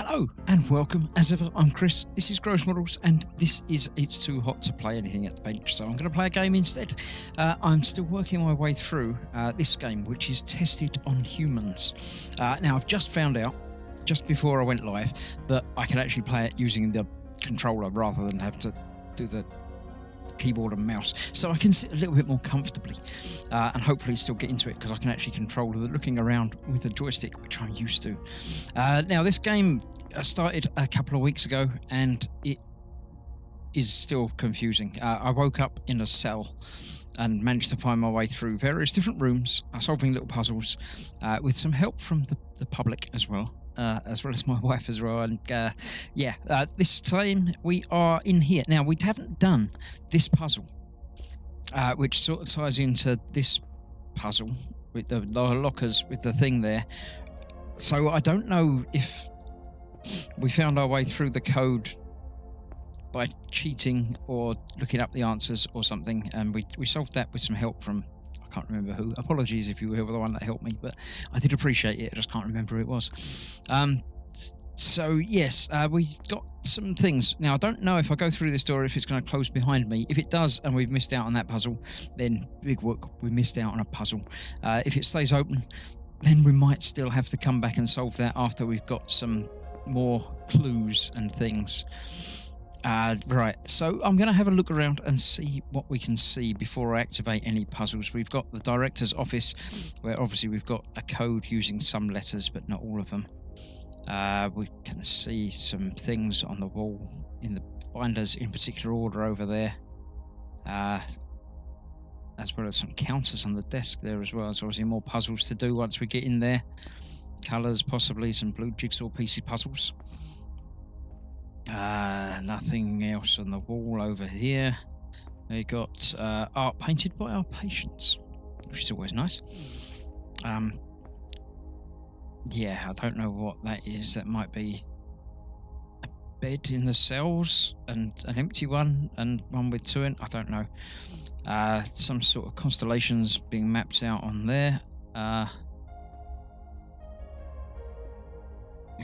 Hello and welcome. As ever, I'm Chris. This is Gross Models, and this is It's Too Hot to Play Anything at the Bench, so I'm going to play a game instead. I'm still working my way through this game, which is tested on humans. Now, I've just found out, just before I went live, that I can actually play it using the controller rather than have to do the keyboard and mouse, so I can sit a little bit more comfortably and hopefully still get into it because I can actually control the looking around with a joystick, which I'm used to. Now, this game started a couple of weeks ago and it is still confusing. I woke up in a cell and managed to find my way through various different rooms, solving little puzzles with some help from the public as well as my wife as well. And this time we are in here. Now, we haven't done this puzzle, which sort of ties into this puzzle with the lockers with the thing there. So I don't know if we found our way through the code by cheating or looking up the answers or something, and we solved that with some help from, I can't remember who. Apologies if you were the one that helped me, but I did appreciate it. I just can't remember who it was. So yes, we got some things. Now, I don't know if I go through this door if it's going to close behind me. If it does and we've missed out on that puzzle, then big work, we missed out on a puzzle. If it stays open, then we might still have to come back and solve that after we've got some more clues and things. Right, so I'm going to have a look around and see what we can see before I activate any puzzles. We've got the director's office, where obviously we've got a code using some letters, but not all of them. We can see some things on the wall in the binders in particular order over there, as well as some counters on the desk there as well. There's obviously more puzzles to do once we get in there. Colours, possibly some blue jigsaw piecey puzzles. Nothing else on the wall over here. We got art painted by our patients, which is always nice. Yeah, I don't know what that is. That might be a bed in the cells and an empty one and one with two in. I don't know. Some sort of constellations being mapped out on there.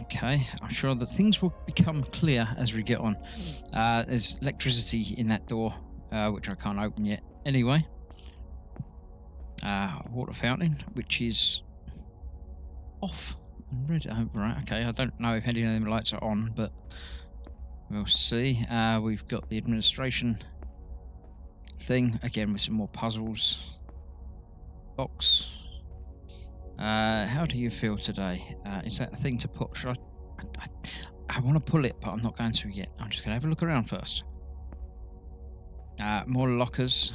Okay, I'm sure that things will become clear as we get on. There's electricity in that door, which I can't open yet. Anyway, water fountain, which is off and red. Oh, right, okay. I don't know if any of them lights are on, but we'll see. We've got the administration thing again with some more puzzles. Box. How do you feel today? Is that a thing to put? Should I want to pull it, but I'm not going to yet. I'm just going to have a look around first. More lockers.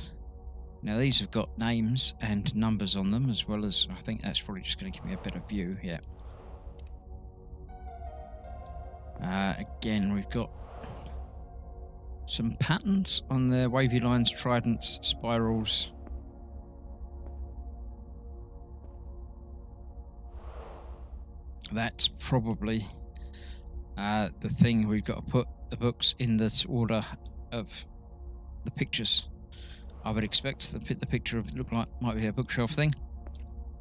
Now, these have got names and numbers on them, as well as, I think that's probably just going to give me a better view. Yeah. Again, we've got some patterns on the wavy lines, tridents, spirals. That's probably the thing. We've got to put the books in this order of the pictures. I would expect the picture of look like might be a bookshelf thing.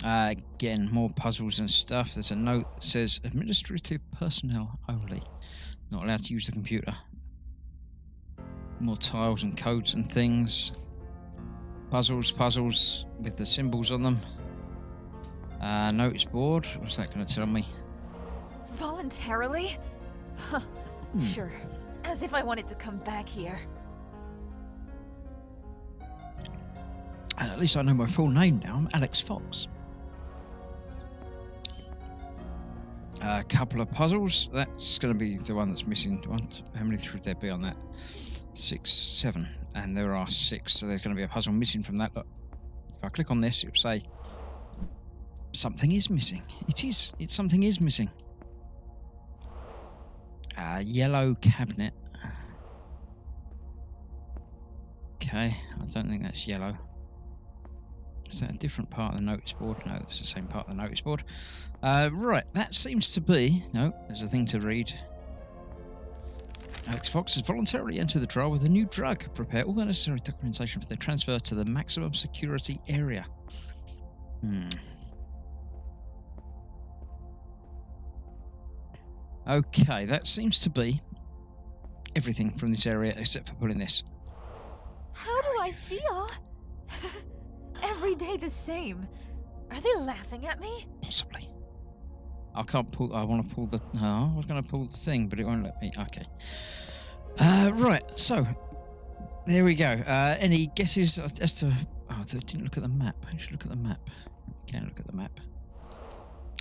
Again, more puzzles and stuff. There's a note that says administrative personnel only, not allowed to use the computer. More tiles and codes and things. Puzzles with the symbols on them. Notice board. What's that going to tell me? Voluntarily? Sure. As if I wanted to come back here. At least I know my full name now. I'm Alex Fox. A couple of puzzles. That's going to be the one that's missing. How many should there be on that? 6, 7. And there are 6. So there's going to be a puzzle missing from that. Look, if I click on this, it will say something is missing. Something is missing. Yellow cabinet. Okay, I don't think that's yellow. Is that a different part of the notice board? No, it's the same part of the notice board. Right, that seems to be... No, there's a thing to read. Alex Fox has voluntarily entered the trial with a new drug. Prepare all the necessary documentation for their transfer to the maximum security area. Okay, that seems to be everything from this area except for pulling this. How do I feel? Every day the same. Are they laughing at me? Possibly. I can't pull. I want to pull the. No, I was going to pull the thing, but it won't let me. Okay. Right. So there we go. Any guesses as to? Oh, I didn't look at the map. I should look at the map. Can look at the map.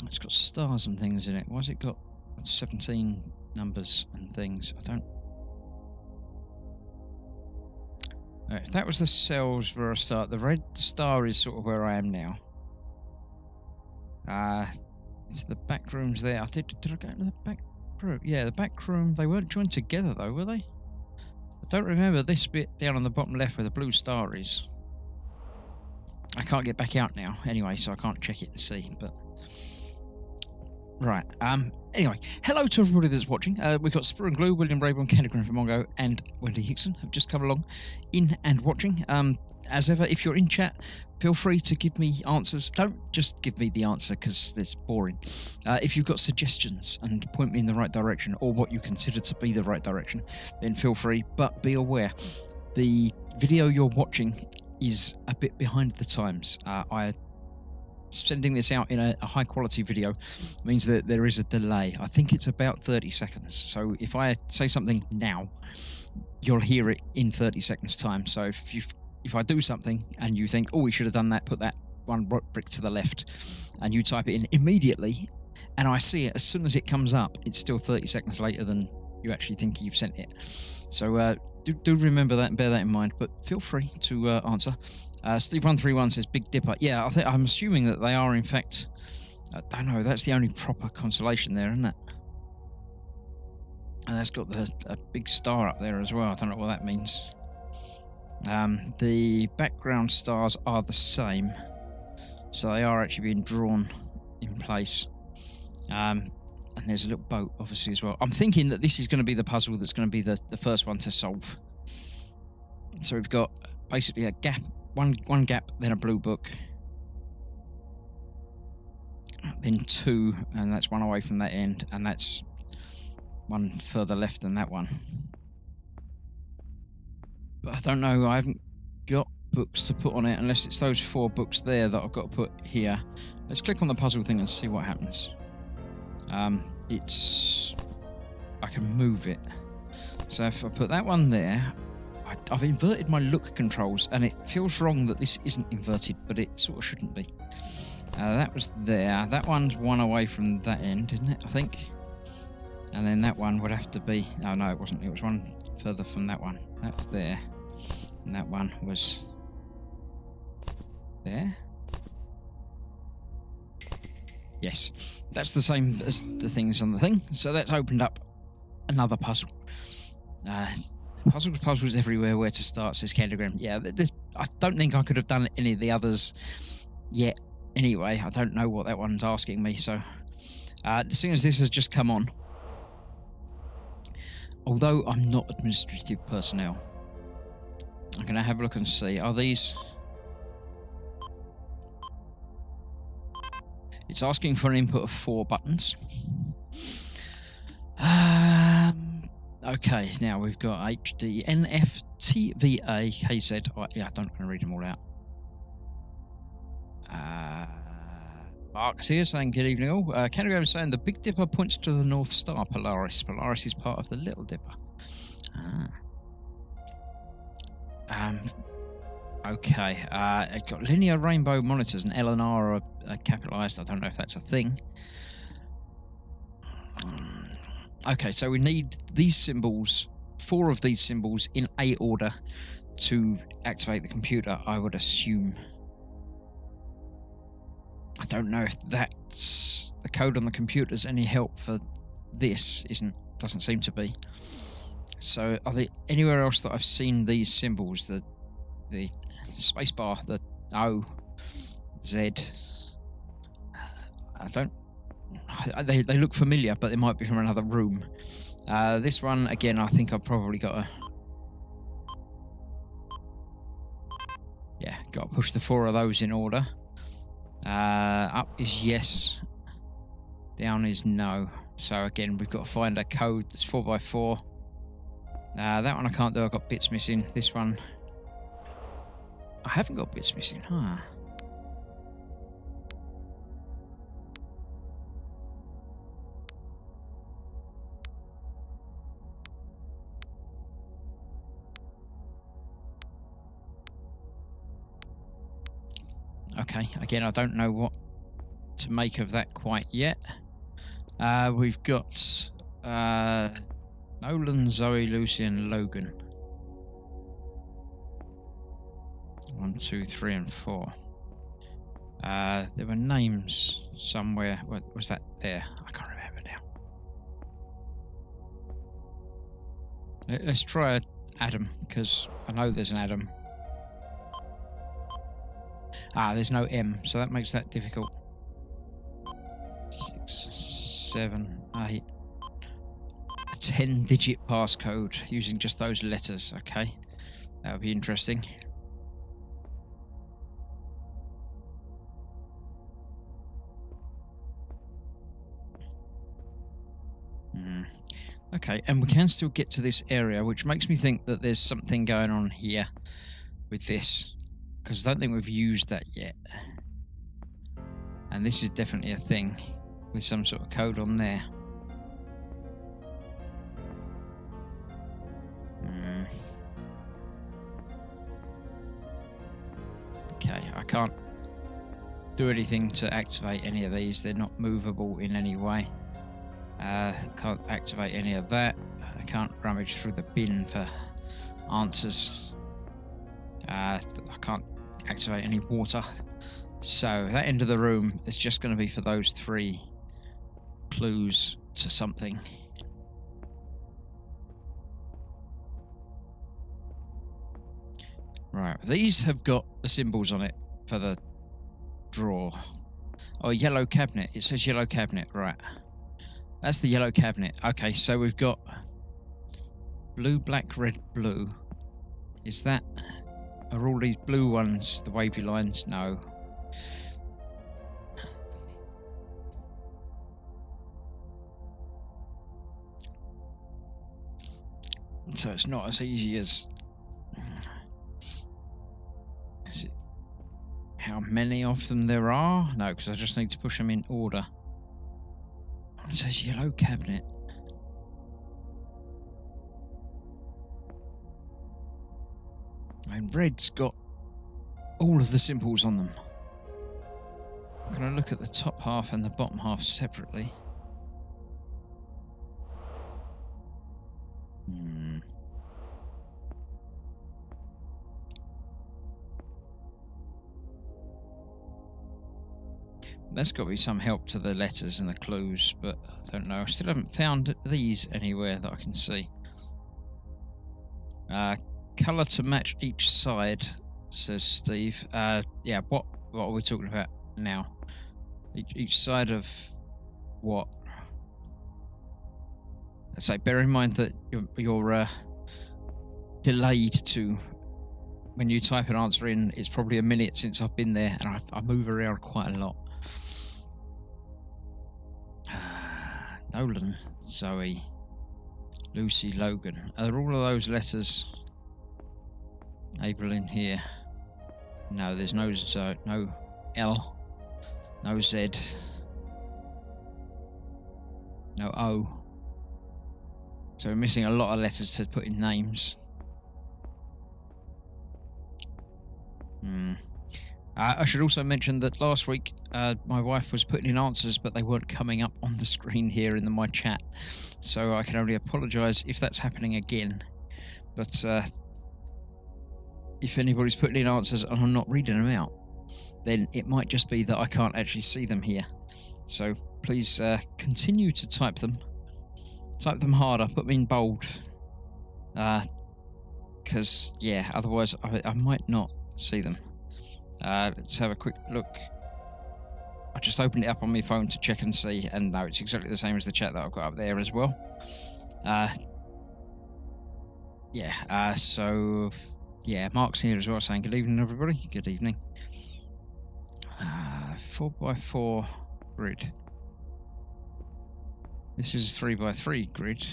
It's got stars and things in it. Why's it got 17 numbers and things? I don't. If that was the cells where I start, the red star is sort of where I am now. It's the back rooms there. Did I go into the back room? Yeah, the back room. They weren't joined together though, were they? I don't remember this bit down on the bottom left where the blue star is. I can't get back out now anyway, so I can't check it and see. But right. Anyway, hello to everybody that's watching. We've got Sprue and Glue, William Rayburn, Candy from Mongo, and Wendy Hickson have just come along in and watching. As ever, if you're in chat, feel free to give me answers. Don't just give me the answer because it's boring. If you've got suggestions and point me in the right direction or what you consider to be the right direction, then feel free. But be aware, the video you're watching is a bit behind the times. Sending this out in a high quality video means that there is a delay. I think it's about 30 seconds. So if I say something now, you'll hear it in 30 seconds time. So if I do something and you think, oh, we should have done that, put that one brick to the left, and you type it in immediately, and I see it as soon as it comes up, it's still 30 seconds later than you actually think you've sent it. So do remember that and bear that in mind, but feel free to answer. Steve131 says Big Dipper. Yeah, I'm assuming that they are, in fact, I don't know, that's the only proper constellation there, isn't it? And that's got a big star up there as well. I don't know what that means. The background stars are the same, so they are actually being drawn in place. And there's a little boat, obviously, as well. I'm thinking that this is going to be the puzzle that's going to be the first one to solve. So we've got basically a gap, one gap, then a blue book, then two, and that's one away from that end, and that's one further left than that one. But I don't know, I haven't got books to put on it unless it's those 4 books there that I've got to put here. Let's click on the puzzle thing and see what happens. I can move it. So if I put that one there, I've inverted my look controls, and it feels wrong that this isn't inverted, but it sort of shouldn't be. That was there. That one's one away from that end, isn't it? I think. And then that one would have to be. Oh no, it wasn't. It was one further from that one. That's there, and that one was there. Yes, that's the same as the things on the thing. So that's opened up another puzzle. Puzzles everywhere. Where to start, says Candygram. Yeah, I don't think I could have done any of the others yet. Anyway, I don't know what that one's asking me. So, as soon as this has just come on, although I'm not administrative personnel, I'm going to have a look and see. Are these? It's asking for an input of 4 buttons. Okay, now we've got HD, NF, TVA, KZ. Oh, yeah, I don't want to read them all out. Mark's here saying good evening all. Candygram is saying the Big Dipper points to the North Star, Polaris. Polaris is part of the Little Dipper. Okay, it's got linear rainbow monitors, and L and R are capitalized. I don't know if that's a thing. Okay, so we need these symbols, 4 of these symbols in A order to activate the computer, I would assume. I don't know if that's the code on the computer's any help for this. Doesn't seem to be. So are there anywhere else that I've seen these symbols? The spacebar, the O, Z. I don't. They look familiar, but they might be from another room. This one again, I think I've probably got to push the 4 of those in order. Up is yes, down is no. So again, we've got to find a code that's 4x4. That one I can't do. I've got bits missing. This one, I haven't got bits missing, huh? Okay, again, I don't know what to make of that quite yet. We've got Nolan, Zoe, Lucy, and Logan. 1, 2, 3, and 4. There were names somewhere. What was that there? I can't remember now. Let's try Adam, because I know there's an Adam. There's no M, so that makes that difficult. 6, 7, 8. A 10-digit passcode using just those letters. Okay, that would be interesting. Okay, and we can still get to this area, which makes me think that there's something going on here with this, because I don't think we've used that yet. And this is definitely a thing with some sort of code on there. Okay, I can't do anything to activate any of these. They're not movable in any way. Can't activate any of that. I can't rummage through the bin for answers. I can't activate any water. So that end of the room is just going to be for those 3 clues to something. Right, these have got the symbols on it for the drawer. Oh, yellow cabinet. It says yellow cabinet, right. That's the yellow cabinet. Okay, so we've got blue, black, red, blue. Is that... Are all these blue ones the wavy lines? No. So it's not as easy as... Is it how many of them there are? No, because I just need to push them in order. It says yellow cabinet. And red's got all of the symbols on them. I'm going to look at the top half and the bottom half separately. There's got to be some help to the letters and the clues, but I don't know. I still haven't found these anywhere that I can see. Colour to match each side, says Steve. Yeah, what are we talking about now? Each side of what? So bear in mind that you're delayed to... When you type an answer in, it's probably a minute since I've been there, and I move around quite a lot. Nolan, Zoe, Lucy, Logan. Are all of those letters able in here? No, there's no no L, no Z, no O. So we're missing a lot of letters to put in names. I should also mention that last week my wife was putting in answers, but they weren't coming up on the screen here in my chat. So I can only apologise if that's happening again. But if anybody's putting in answers and I'm not reading them out, then it might just be that I can't actually see them here. So please continue to type them. Type them harder, put them in bold. Because, yeah, otherwise I might not see them. Let's have a quick look. I just opened it up on my phone to check and see, and no, it's exactly the same as the chat that I've got up there as well. So yeah, Mark's here as well, saying good evening, everybody. Good evening. 4x4 grid. This is a 3x3 grid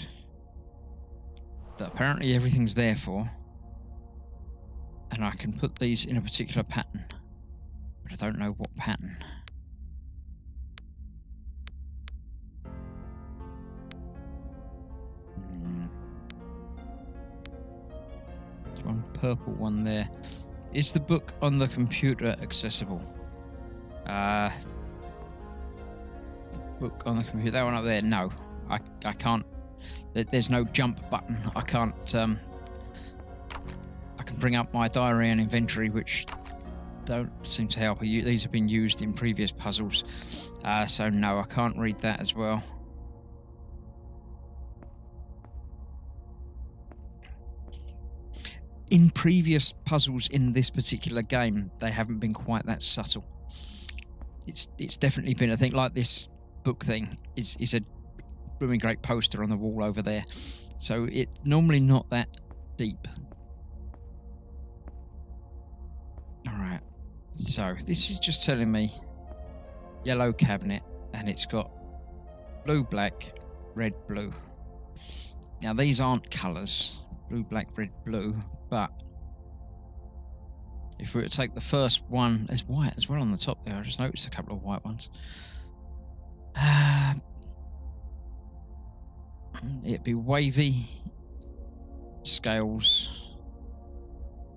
that apparently everything's there for, and I can put these in a particular pattern, but I don't know what pattern. There's one purple one there. Is the book on the computer accessible? The book on the computer, that one up there, no. I can't. There's no jump button. I can't. I can bring up my diary and inventory, which don't seem to help. These have been used in previous puzzles, so no, I can't read that as well. In previous puzzles in this particular game, they haven't been quite that subtle. It's definitely been, I think, like this book thing is a blooming great poster on the wall over there. So it's normally not that deep. Alright, so this is just telling me yellow cabinet, and it's got blue, black, red, blue. Now these aren't colours, blue, black, red, blue, but if we were to take the first one, there's white as well on the top there. I just noticed a couple of white ones. It'd be wavy, scales,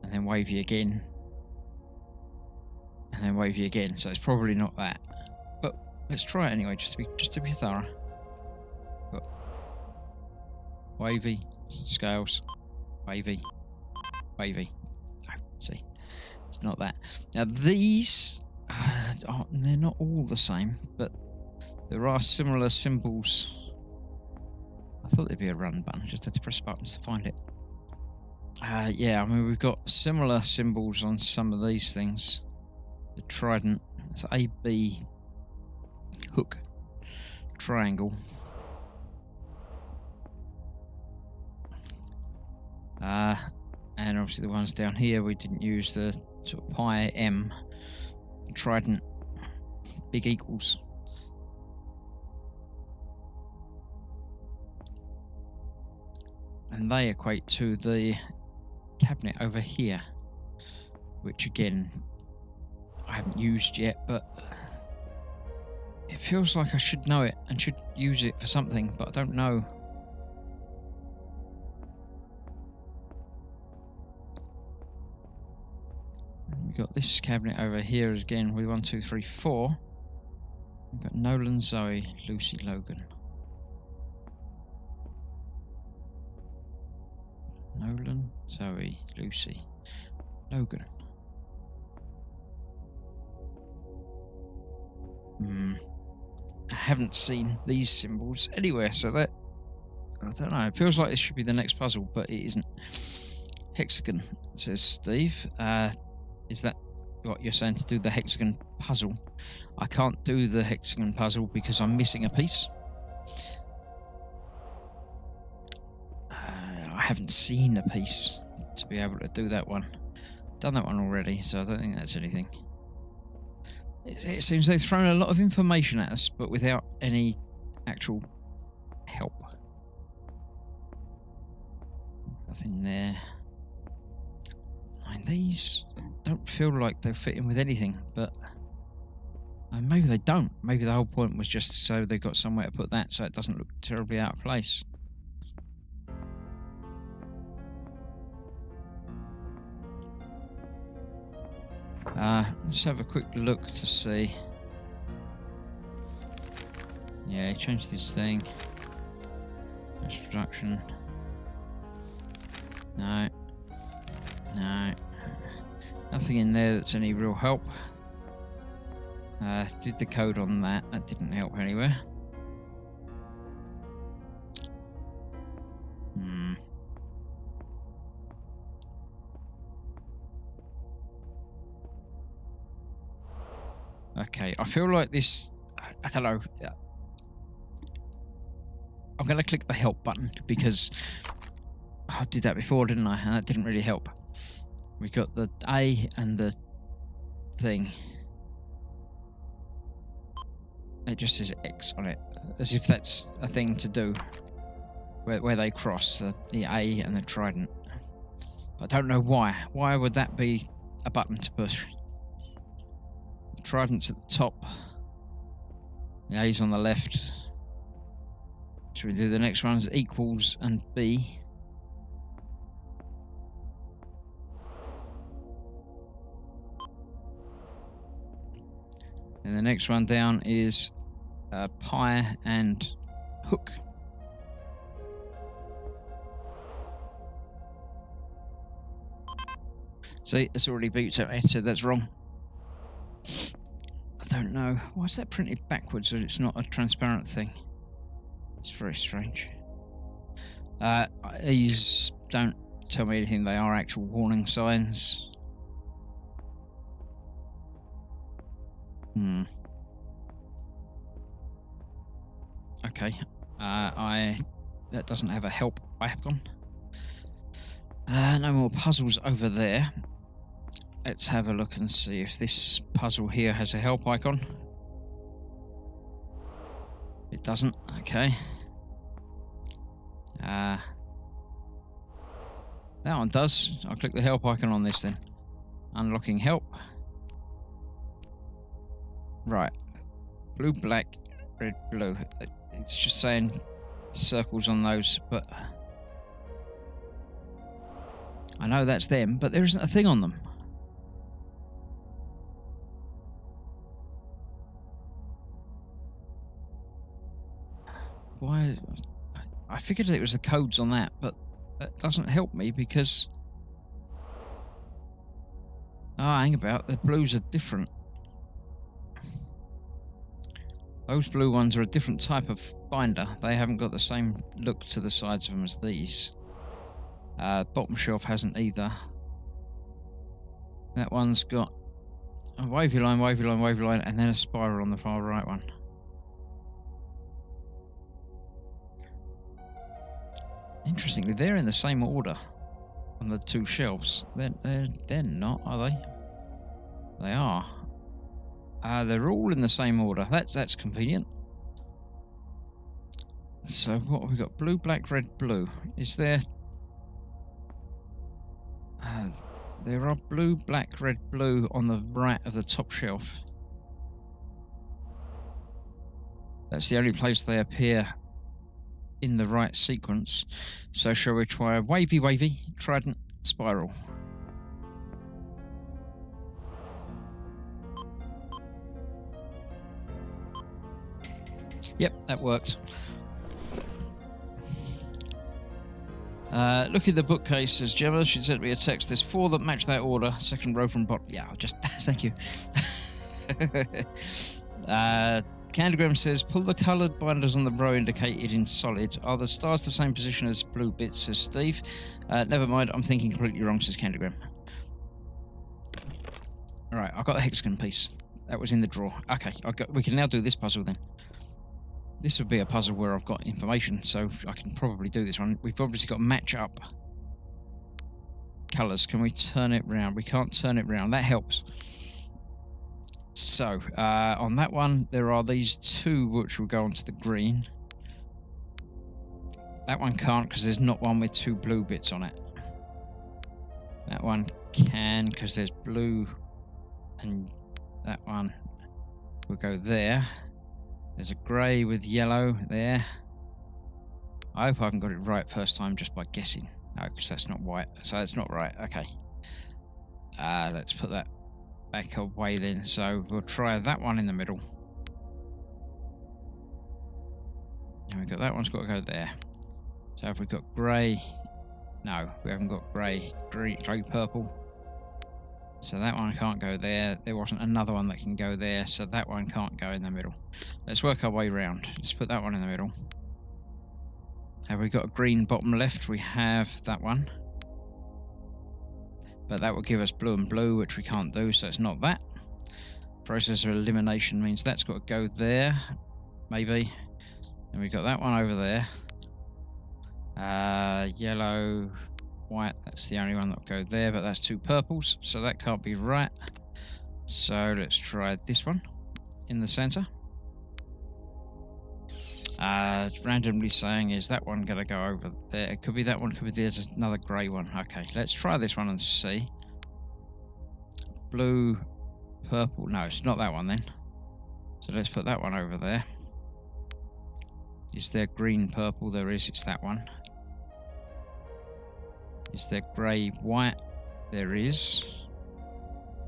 and then wavy again, and then wavy again. So it's probably not that, but let's try it anyway, just to be thorough. But wavy, scales, wavy, wavy. Oh, see, it's not that. Now these, they're not all the same, but there are similar symbols. I thought there'd be a run button, just had to press buttons to find it. Yeah, I mean, we've got similar symbols on some of these things. The trident, it's A, B, hook, triangle. And obviously the ones down here, we didn't use the sort of pi, M, trident, big equals. And they equate to the cabinet over here, which again, I haven't used yet, but it feels like I should know it and should use it for something, but I don't know. We've got this cabinet over here again with 1, 2, 3, 4. We've got Nolan, Zoe, Lucy, Logan. Nolan, Zoe, Lucy, Logan. I haven't seen these symbols anywhere, so that, I don't know. It feels like this should be the next puzzle, but it isn't. Hexagon, says Steve. Is that what you're saying, to do the hexagon puzzle? I can't do the hexagon puzzle because I'm missing a piece. I haven't seen a piece to be able to do that one. Done that one already, so I don't think that's anything. It seems they've thrown a lot of information at us, but without any actual help. Nothing there. I mean, these don't feel like they fit in with anything, but maybe they don't. Maybe the whole point was just so they've got somewhere to put that so it doesn't look terribly out of place. Let's have a quick look to see. Yeah, he changed his thing. Introduction. No. No. Nothing in there that's any real help. Did the code on that. That didn't help anywhere. Okay, I feel like this, I don't know. I'm going to click the help button because I did that before, didn't I? And that didn't really help. We got the A and the thing. It just says X on it. as if that's a thing to do, where they cross the A and the trident. I don't know why. Why would that be a button to push? The trident's at the top. The A's on the left. Should we do the next ones? Equals and B. And the next one down is pi and hook. See, it's already beeped at me, so that's wrong. I don't know. Why is that printed backwards and it's not a transparent thing? It's very strange. These don't tell me anything. They are actual warning signs. Okay. That doesn't have a help icon. No more puzzles over there. Let's have a look and see if this puzzle here has a help icon. It doesn't. Okay. That one does. I'll click the help icon on this then. Unlocking help. Right. Blue, black, red, blue. It's just saying circles on those, but I know that's them, but there isn't a thing on them. Why? I figured it was the codes on that, but that doesn't help me because... Oh, hang about. The blues are different. Those blue ones are a different type of binder. They haven't got the same look to the sides of them as these. Bottom shelf hasn't either. That one's got a wavy line, wavy line, wavy line, and then a spiral on the far right one. Interestingly, they're in the same order on the two shelves. They're not, are they? They are. They're all in the same order. That's convenient. So what have we got? Blue, black, red, blue. Is there... there are blue, black, red, blue on the right of the top shelf. That's the only place they appear in the right sequence. So shall we try a wavy, wavy, trident, spiral? Yep, that worked. Look at the bookcase, says Gemma. She sent me a text. There's 4 that match that order. Second row from bottom. Yeah, I'll just... Thank you. Candygram says, pull the coloured binders on the row indicated in solid. Are the stars the same position as blue bits, says Steve. Never mind, I'm thinking completely wrong, says Candygram. Alright, I've got the hexagon piece. That was in the drawer. Okay, we can now do this puzzle then. This would be a puzzle where I've got information, so I can probably do this one. We've obviously got match up colours. Can we turn it round? We can't turn it round. That helps. So, on that one, there are these 2 which will go onto the green. That one can't because there's not one with 2 blue bits on it. That one can because there's blue, and that one will go there. There's a grey with yellow there. I hope I haven't got it right first time just by guessing. No, because that's not white. So that's not right. Okay. Let's put that back away then. So we'll try that one in the middle. And we've got that one's got to go there. So if we've got grey... No, we haven't got grey, grey, purple. So that one can't go there. There wasn't another one that can go there, so that one can't go in the middle. Let's work our way round. Let's put that one in the middle. Have we got a green bottom left? We have that one. But that will give us blue and blue, which we can't do, so it's not that. Process of elimination means that's got to go there, maybe. And we've got that one over there. Yellow... white, that's the only one that'll go there, but that's 2 purples, so that can't be right. So let's try this one in the center. Randomly saying, is that one going to go over there? It could be that one, could be there's another grey one. Okay, let's try this one and see. Blue, purple. No, it's not that one then. So let's put that one over there. Is there green, purple? There is. It's that one. Is there grey, white? There is.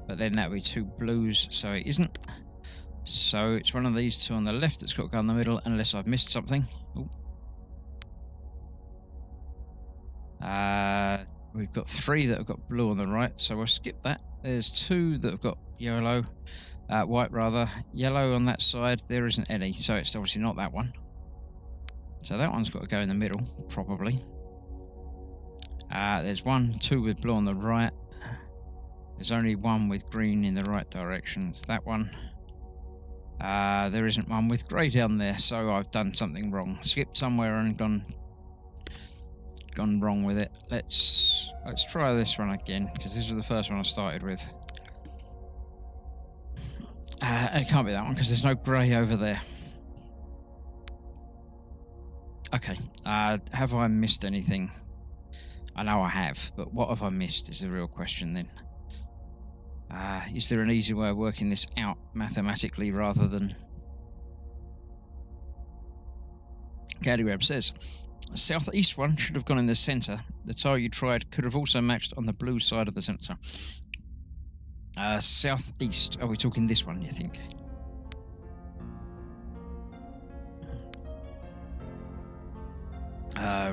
But then that would be two blues, so it isn't. So it's one of these two on the left that's got to go in the middle, unless I've missed something. Ooh. We've got three that have got blue on the right, so we'll skip that. There's two that have got yellow, white rather. Yellow on that side, there isn't any, so it's obviously not that one. So that one's got to go in the middle, probably. There's one, two with blue on the right. There's only one with green in the right direction. It's that one. There isn't one with grey down there, so I've done something wrong. Skipped somewhere and gone wrong with it. Let's try this one again, because this was the first one I started with. It can't be that one because there's no grey over there. Okay, have I missed anything? I know I have, but what have I missed is the real question then. Is there an easy way of working this out mathematically rather than... Caddygram says, the southeast one should have gone in the centre. The tile you tried could have also matched on the blue side of the centre. Southeast. Are we talking this one, you think?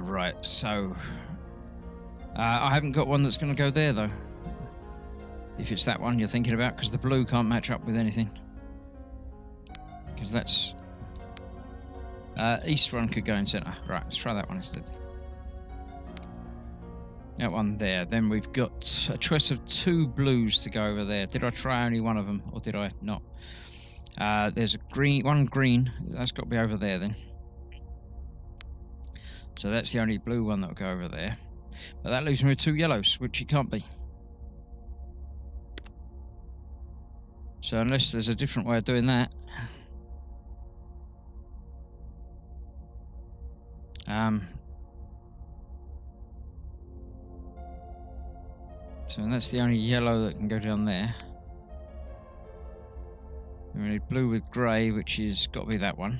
Right, so... I haven't got one that's going to go there, though. If it's that one you're thinking about, because the blue can't match up with anything. Because that's... east one could go in centre. Right, let's try that one instead. That one there. Then we've got a choice of two blues to go over there. Did I try only one of them, or did I not? There's a green, one green. That's got to be over there then. So that's the only blue one that will go over there. But that leaves me with two yellows, which it can't be. So unless there's a different way of doing that. So that's the only yellow that can go down there. We need blue with grey, which is got to be that one.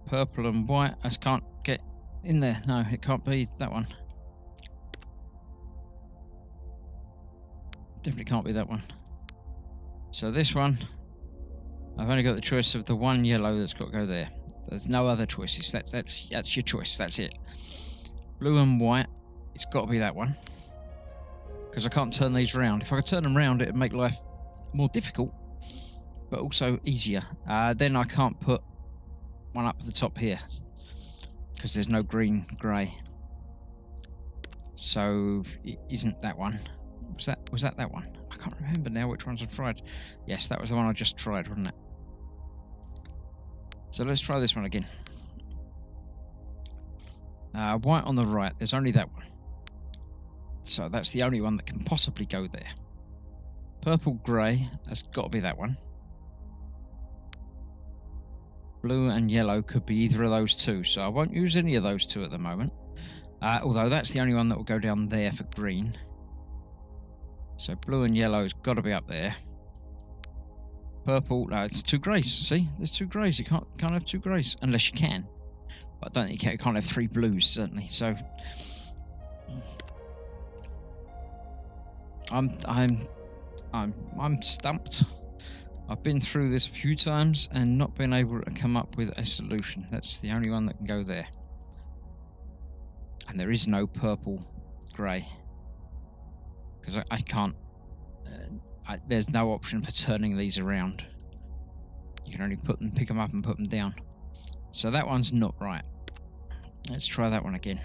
Purple and white, I just can't get in there. No, it can't be that one. Definitely can't be that one. So this one, I've only got the choice of the one yellow that's got to go there. There's no other choices. That's your choice. That's it. Blue and white. It's got to be that one. Because I can't turn these round. If I could turn them round, it would make life more difficult, but also easier. Then I can't put one up at the top here because there's no green grey. So it isn't that one. Was that that one? I can't remember now which ones I've tried. Yes, that was the one I just tried, wasn't it? So let's try this one again. White on the right. There's only that one. So that's the only one that can possibly go there. Purple grey. That's got to be that one. Blue and yellow could be either of those two. So I won't use any of those two at the moment. Although that's the only one that will go down there for green. So blue and yellow's got to be up there. Purple, no, it's two greys. See, there's two greys. You can't have two greys unless you can. But I don't think you can't have three blues certainly. So I'm stumped. I've been through this a few times and not been able to come up with a solution. That's the only one that can go there. And there is no purple grey. Because I can't... there's no option for turning these around. You can only pick them up and put them down. So that one's not right. Let's try that one again.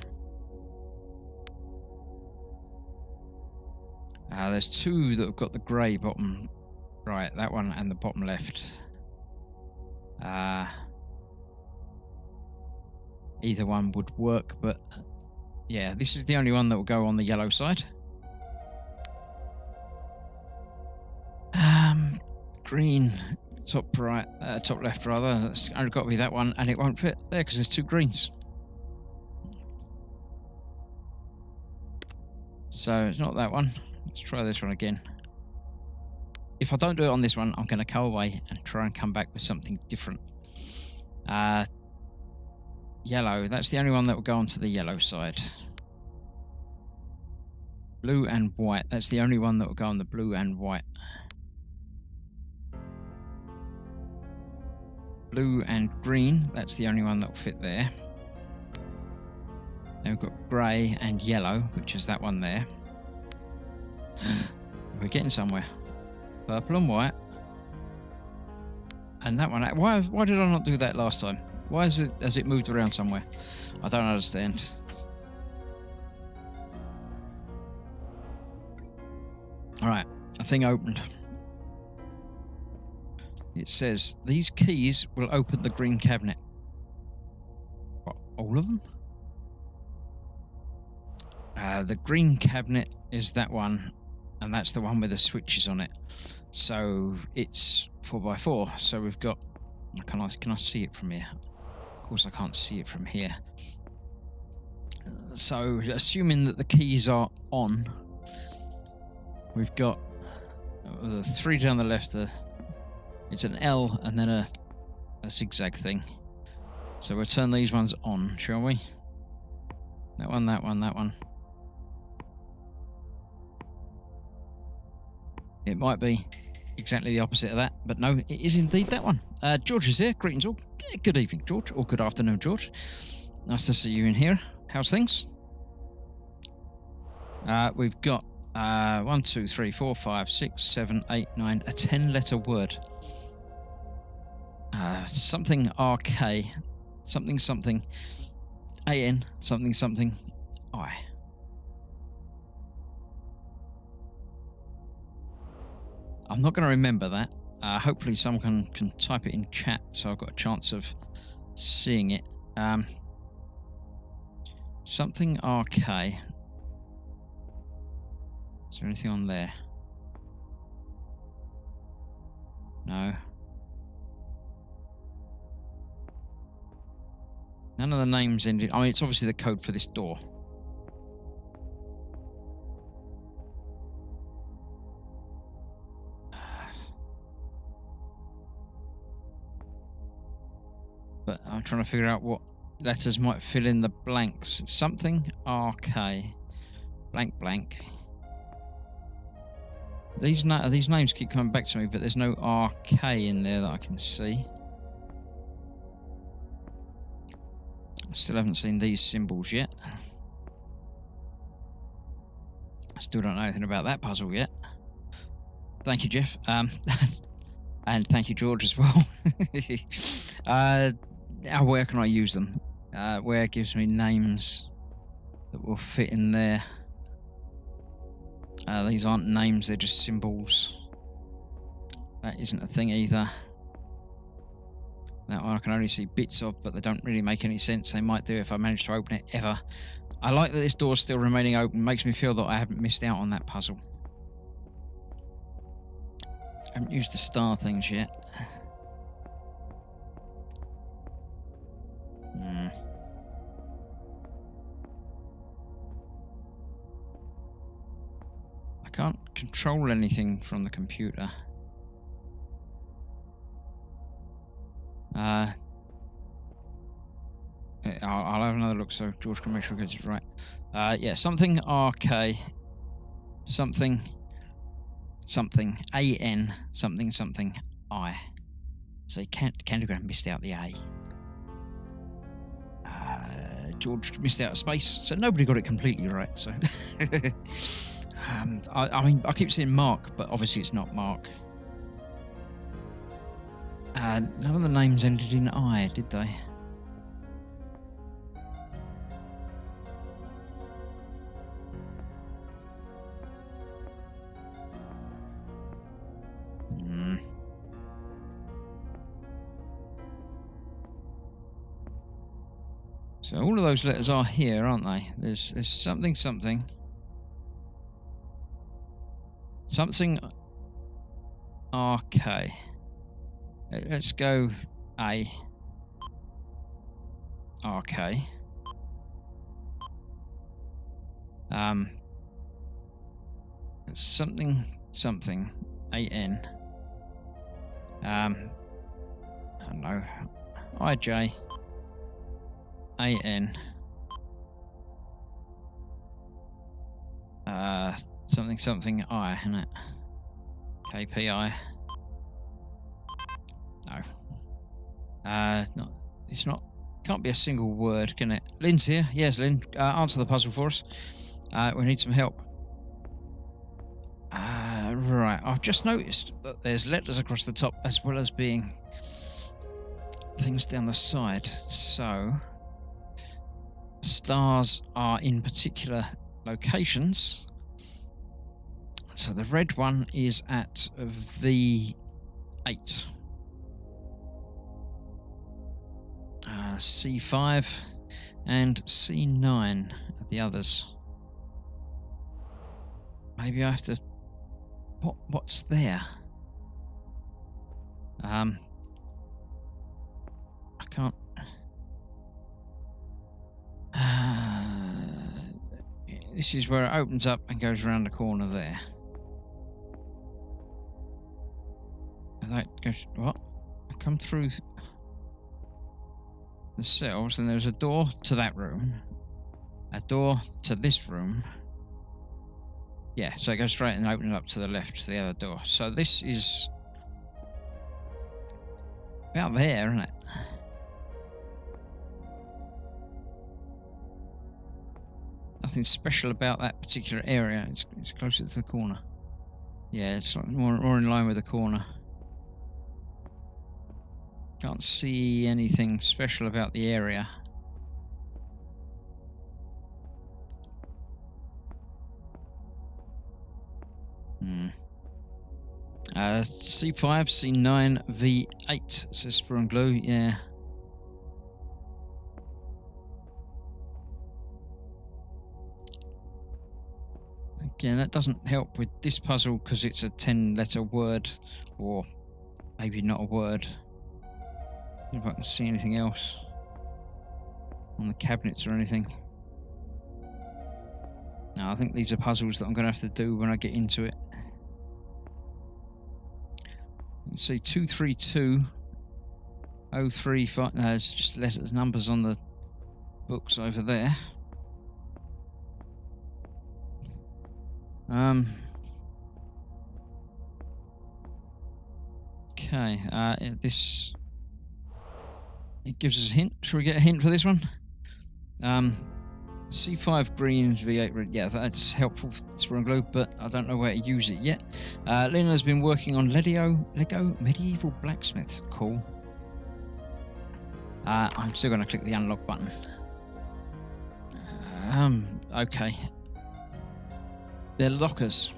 There's two that have got the grey bottom right, that one and the bottom left. Either one would work, but yeah, this is the only one that will go on the yellow side. Green. top right, top left rather. That's only got to be that one, and it won't fit there because there's 2 greens. So it's not that one. Let's try this one again. If I don't do it on this one, I'm going to go away and try and come back with something different. Yellow. That's the only one that will go onto the yellow side. Blue and white. That's the only one that will go on the blue and white. Blue and green. That's the only one that will fit there. Then we've got grey and yellow, which is that one there. We're getting somewhere. Purple and white. And that one. Why did I not do that last time? Why has it moved around somewhere? I don't understand. Alright, a thing opened. It says, these keys will open the green cabinet. What, all of them? The green cabinet is that one, and that's the one with the switches on it. So it's 4x4. So we've got. Can I see it from here? Of course, I can't see it from here. So assuming that the keys are on, we've got the 3 down the left. It's an L and then a zigzag thing. So we'll turn these ones on, shall we? That one, that one, that one. It might be exactly the opposite of that, but no, it is indeed that one. George is here. Greetings all. Good evening, George, or good afternoon, George. Nice to see you in here. How's things? We've got 1, 2, 3, 4, 5, 6, 7, 8, 9, a 10-letter word. Something RK, something something, AN, something something, I. I'm not going to remember that. Hopefully someone can type it in chat so I've got a chance of seeing it. Something RK. Is there anything on there? No. None of the names ended. I mean, it's obviously the code for this door. But I'm trying to figure out what letters might fill in the blanks. Something RK. Blank blank. These names keep coming back to me, but there's no RK in there that I can see. I still haven't seen these symbols yet. I still don't know anything about that puzzle yet. Thank you, Jeff. And thank you, George, as well. Where can I use them? Where gives me names that will fit in there? These aren't names, they're just symbols. That isn't a thing either. That one I can only see bits of, but they don't really make any sense. They might do if I manage to open it ever. I like that this door's still remaining open. Makes me feel that I haven't missed out on that puzzle. I haven't used the star things yet. I can't control anything from the computer. I'll have another look so George can make sure he gets it right. Yeah, something RK, something something AN, something something I. So Candygram missed out the A. George missed out a space, so nobody got it completely right. So, I mean, I keep saying Mark, but obviously it's not Mark. None of the names ended in I, did they? So all of those letters are here, aren't they? There's something something. Something RK. Let's go A. RK. Something AN. I don't know. IJ AN. Something I, isn't it? KPI. No. Not. It's not. Can't be a single word, can it? Lynn's here. Yes, Lynn. Answer the puzzle for us. We need some help. Right. I've just noticed that there's letters across the top as well as being things down the side. So stars are in particular locations. So the red one is at V8. C5 and C9 are the others. Maybe I have to... What's there? I can't... This is where it opens up and goes around the corner there. That goes... What? I come through the cells and there's a door to that room. A door to this room. Yeah, so it goes straight and opens up to the left to the other door. So this is about there, isn't it? Nothing special about that particular area. It's closer to the corner. Yeah, it's like more in line with the corner. Can't see anything special about the area. C5, C9, V8 says Sprue and Glue. Yeah. Again, that doesn't help with this puzzle because it's a 10-letter word, or maybe not a word. See if I can see anything else on the cabinets or anything. No, I think these are puzzles that I'm going to have to do when I get into it. You can see 232035. No, it's just letters, numbers on the books over there. Okay, this... It gives us a hint. Shall we get a hint for this one? C5 green, V8 red. Yeah, that's helpful for Sprue and Glue, but I don't know where to use it yet. Lynn has been working on Lego Medieval Blacksmith. Cool. I'm still going to click the unlock button. Okay. They're lockers,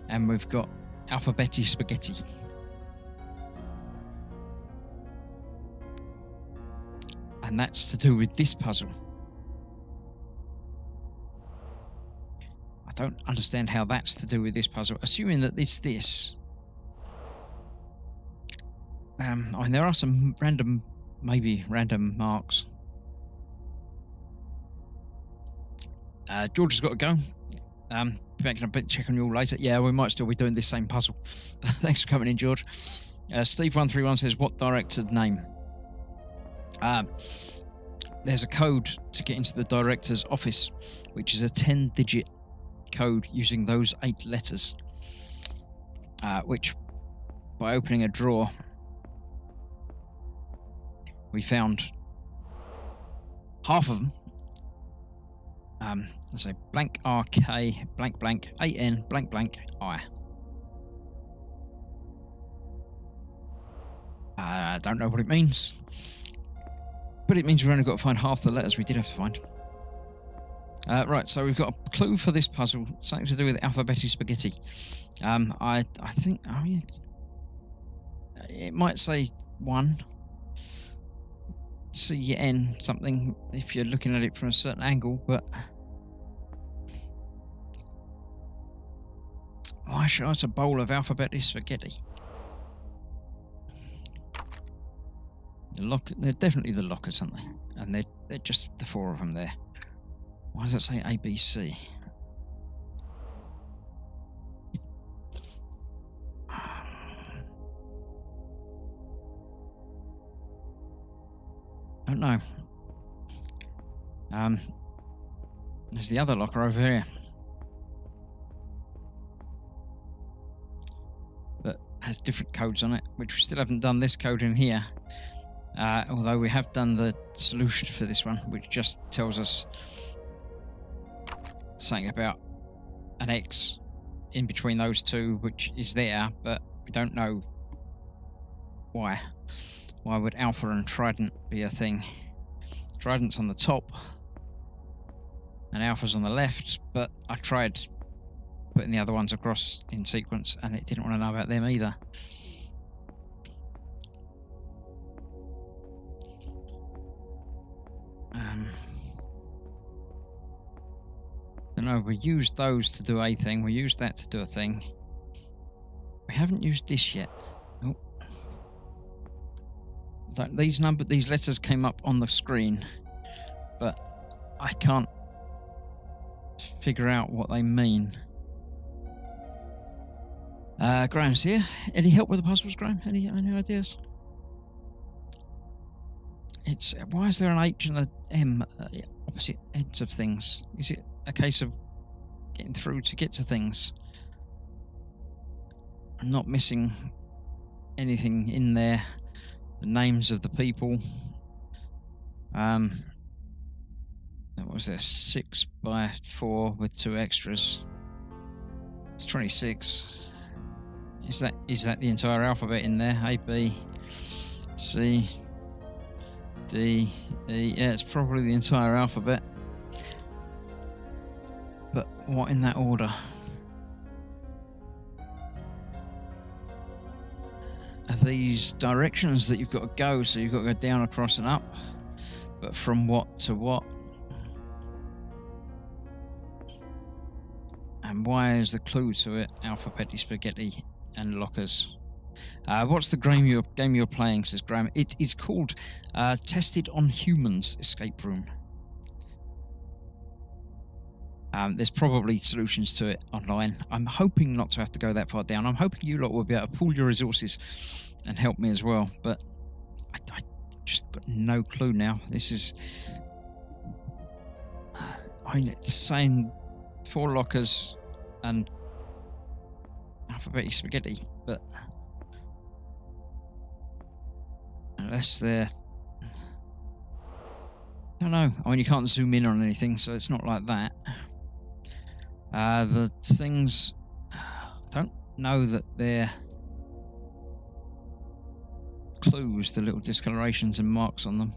and we've got alphabetti spaghetti. And that's to do with this puzzle. I don't understand how that's to do with this puzzle. Assuming that it's this. I mean, there are some random marks. George has got to go. Back in a bit, check on you all later. Yeah, we might still be doing this same puzzle. Thanks for coming in, George. Steve131 says, what director's name? There's a code to get into the director's office, which is a 10-digit code using those 8 letters, which, by opening a drawer, we found half of them. Let's say blank RK blank blank AN blank blank I. I don't know what it means. But it means we've only got to find half the letters we did have to find. Right, so we've got a clue for this puzzle, something to do with alphabetti spaghetti. I think, I mean, it might say 1, CN something if you're looking at it from a certain angle, but why should I have a bowl of alphabetti spaghetti? They're definitely the lockers, aren't they? And they're just the 4 of them there. Why does that say ABC? Don't know. There's the other locker over here that has different codes on it, which we still haven't done this code in here. Although we have done the solution for this one, which just tells us something about an X in between those two, which is there, but we don't know why. Why would Alpha and Trident be a thing? Trident's on the top and Alpha's on the left, but I tried putting the other ones across in sequence and it didn't want to know about them either. No, we used those to do a thing. We used that to do a thing. We haven't used this yet. Oh. These letters came up on the screen, but I can't figure out what they mean. Graham's here. Any help with the puzzles, Graham? Any ideas? Why is there an H and an M at the opposite ends of things? Is it a case of getting through to get to things? I'm not missing anything in there. The names of the people. That was there, 6 by 4 with 2 extras. It's 26. Is that the entire alphabet in there? A, B, C, D, E. Yeah, it's probably the entire alphabet. But what in that order? Are these directions that you've got to go? So you've got to go down, across, and up. But from what to what? And why is the clue to it alphabeti spaghetti and lockers? What's the game you're playing, says Graham. It is called Tested on Humans Escape Room. There's probably solutions to it online. I'm hoping not to have to go that far down. I'm hoping you lot will be able to pool your resources and help me as well. But I just got no clue now. This is... it's saying 4 lockers and alphabeti spaghetti, but unless they're... I don't know. I mean, you can't zoom in on anything, so it's not like that. The things... I don't know that they're clues, the little discolorations and marks on them.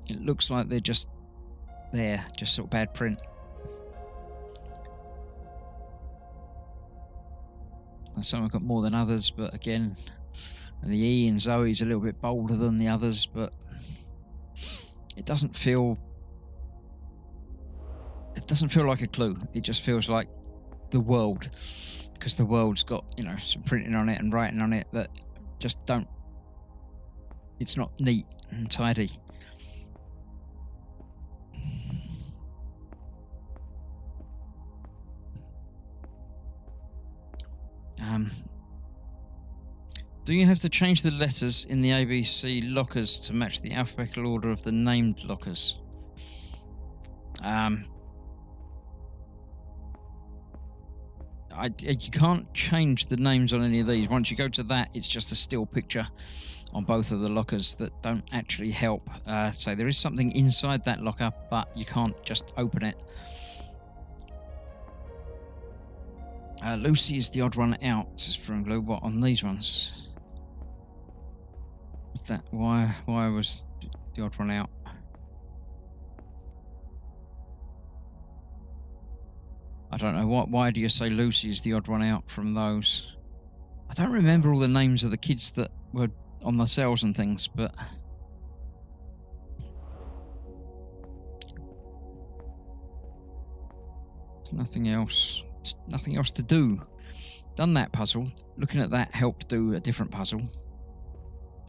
It looks like they're just there, just sort of bad print. And some have got more than others, but again, the E in Zoe's a little bit bolder than the others, but it doesn't feel like a clue. It just feels like the world, because the world's got, some printing on it and writing on it that just don't... It's not neat and tidy. Do you have to change the letters in the ABC lockers to match the alphabetical order of the named lockers? You can't change the names on any of these. Once you go to that, it's just a still picture on both of the lockers that don't actually help. So there is something inside that locker, but you can't just open it. Lucy is the odd one out, says Fringlo. What, on these ones? What's that? Why was the odd one out? I don't know. Why do you say Lucy is the odd one out from those? I don't remember all the names of the kids that were on the cells and things, but... There's nothing else. There's nothing else to do. Done that puzzle. Looking at that helped do a different puzzle.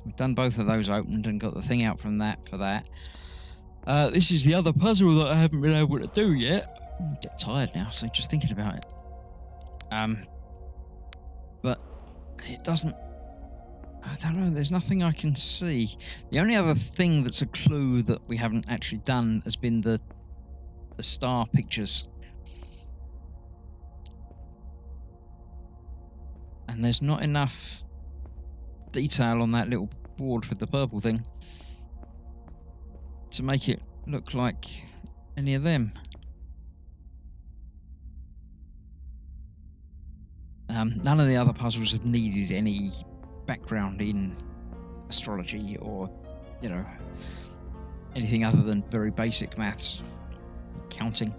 We've done both of those opened and got the thing out from that for that. This is the other puzzle that I haven't been able to do yet. I get tired now, so just thinking about it. But it doesn't... I don't know, there's nothing I can see. The only other thing that's a clue that we haven't actually done has been the star pictures. And there's not enough detail on that little board with the purple thing to make it look like any of them. None of the other puzzles have needed any background in astrology or, you know, anything other than very basic maths, counting.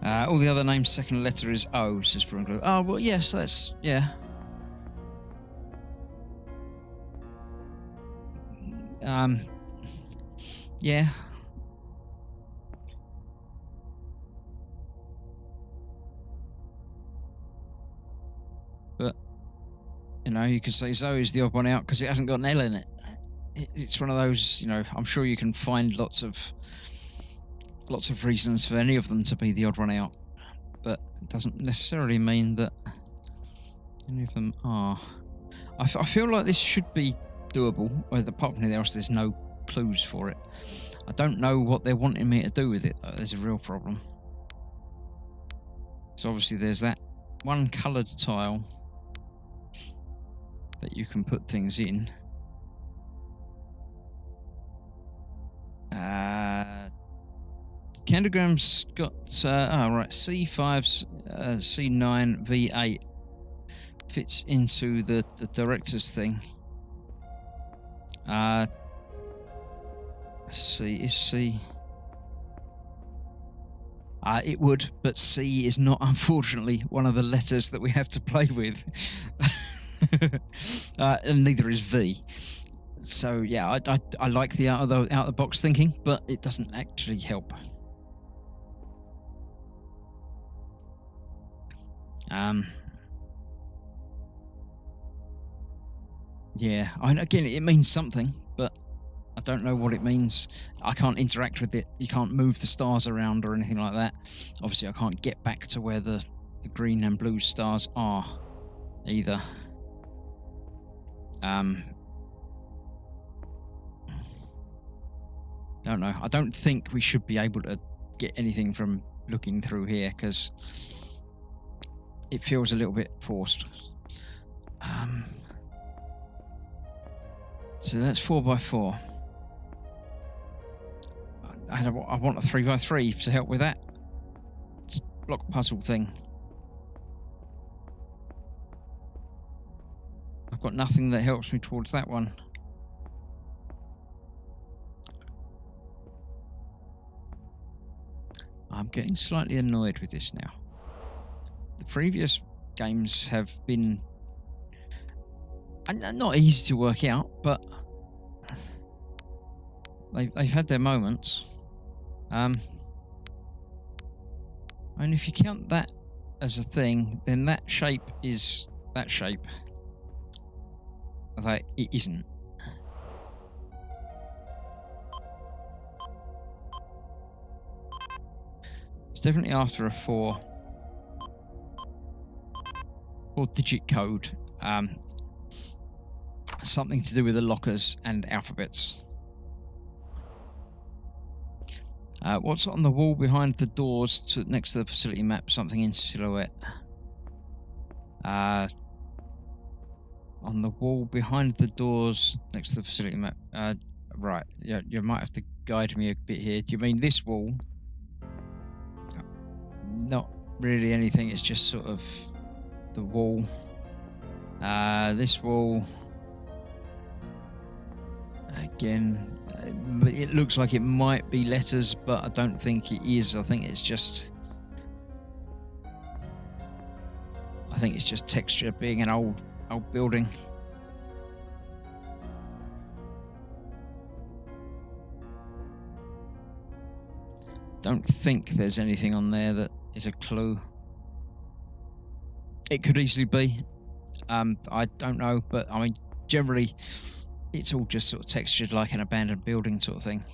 All the other names, second letter is O, says Brunglo. Oh, well, yes, that's, yeah. Yeah. But, you know, you could say Zoe is the odd one out because it hasn't got an L in it. It's one of those, you know, I'm sure you can find lots of reasons for any of them to be the odd one out, but it doesn't necessarily mean that any of them are. I feel like this should be doable, apart from there's no clues for it. I don't know what they're wanting me to do with it, though. There's a real problem. So obviously there's that one coloured tile that you can put things in. Kendagram's got right, C5, C9, V8 fits into the director's thing. C is C. It would, but C is not, unfortunately, one of the letters that we have to play with. And neither is V. So yeah, I like the out of the box thinking, but it doesn't actually help. Yeah, again, it means something, but I don't know what it means. I can't interact with it. You can't move the stars around or anything like that. Obviously, I can't get back to where the green and blue stars are either. Don't know. I don't think we should be able to get anything from looking through here because it feels a little bit forced. So that's 4x4. I want a 3x3 to help with that. It's a block puzzle thing. I've got nothing that helps me towards that one. I'm getting slightly annoyed with this now. The previous games have been not easy to work out, but they've had their moments. And if you count that as a thing, then that shape is that shape. Although it isn't. It's definitely after a 4-digit code. Something to do with the lockers and alphabets. What's on the wall behind the doors next to the facility map? Something in silhouette. On the wall behind the doors next to the facility map. Right. Yeah, you might have to guide me a bit here. Do you mean this wall? Not really anything. It's just sort of the wall. This wall. Again, it looks like it might be letters, but I don't think it is. I think it's just texture, being an old building. don't think there's anything on there that is a clue. It could easily be. I don't know, but I mean, generally, it's all just sort of textured like an abandoned building sort of thing.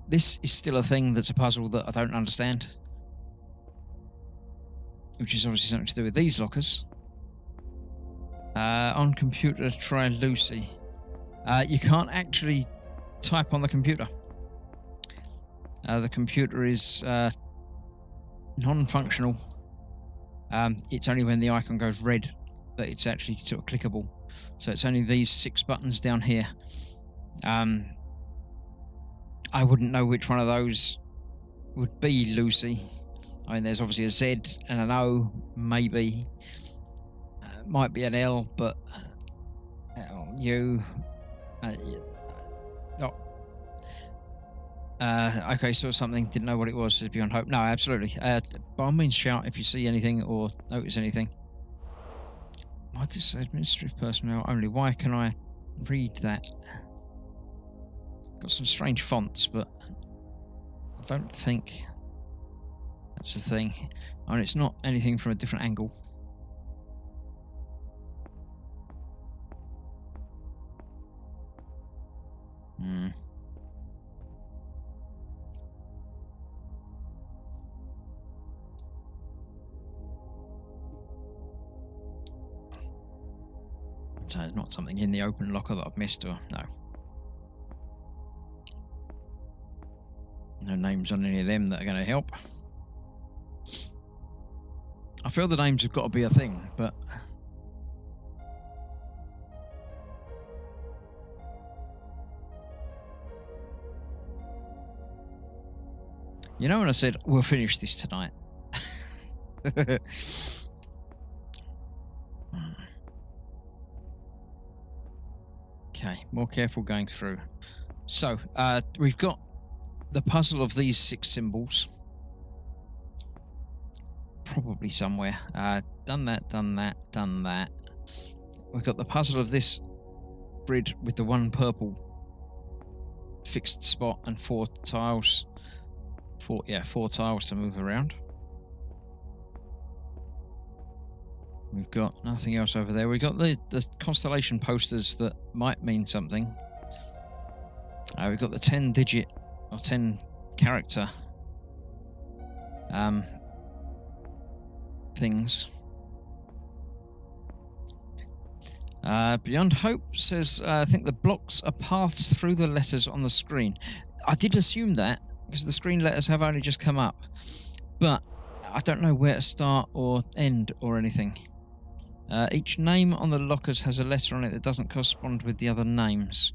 This is still a thing that's a puzzle that I don't understand, which is obviously something to do with these lockers. On computer, try Lucy. You can't actually type on the computer. The computer is non-functional. It's only when the icon goes red that it's actually sort of clickable. So it's only these 6 buttons down here. I wouldn't know which one of those would be Lucy. I mean, there's obviously a Z and an O, maybe. Might be an L, but L, U. Okay, saw something, didn't know what it was. Beyond hope. No, absolutely. By all means, shout if you see anything or notice anything. Why does say administrative personnel only? Why can I read that? Got some strange fonts, but I don't think that's the thing. I mean, it's not anything from a different angle. So it's not something in the open locker that I've missed, or no. No names on any of them that are going to help. I feel the names have got to be a thing, but you know when I said we'll finish this tonight? Okay, more careful going through. So, we've got the puzzle of these 6 symbols. Probably somewhere. Done that, done that, done that. We've got the puzzle of this grid with the 1 purple fixed spot and 4 tiles. 4 tiles to move around. We've got nothing else over there. We've got the constellation posters that might mean something. We've got the 10-digit or 10-character things. Beyond Hope says, I think the blocks are paths through the letters on the screen. I did assume that, because the screen letters have only just come up. But I don't know where to start or end or anything. Each name on the lockers has a letter on it that doesn't correspond with the other names.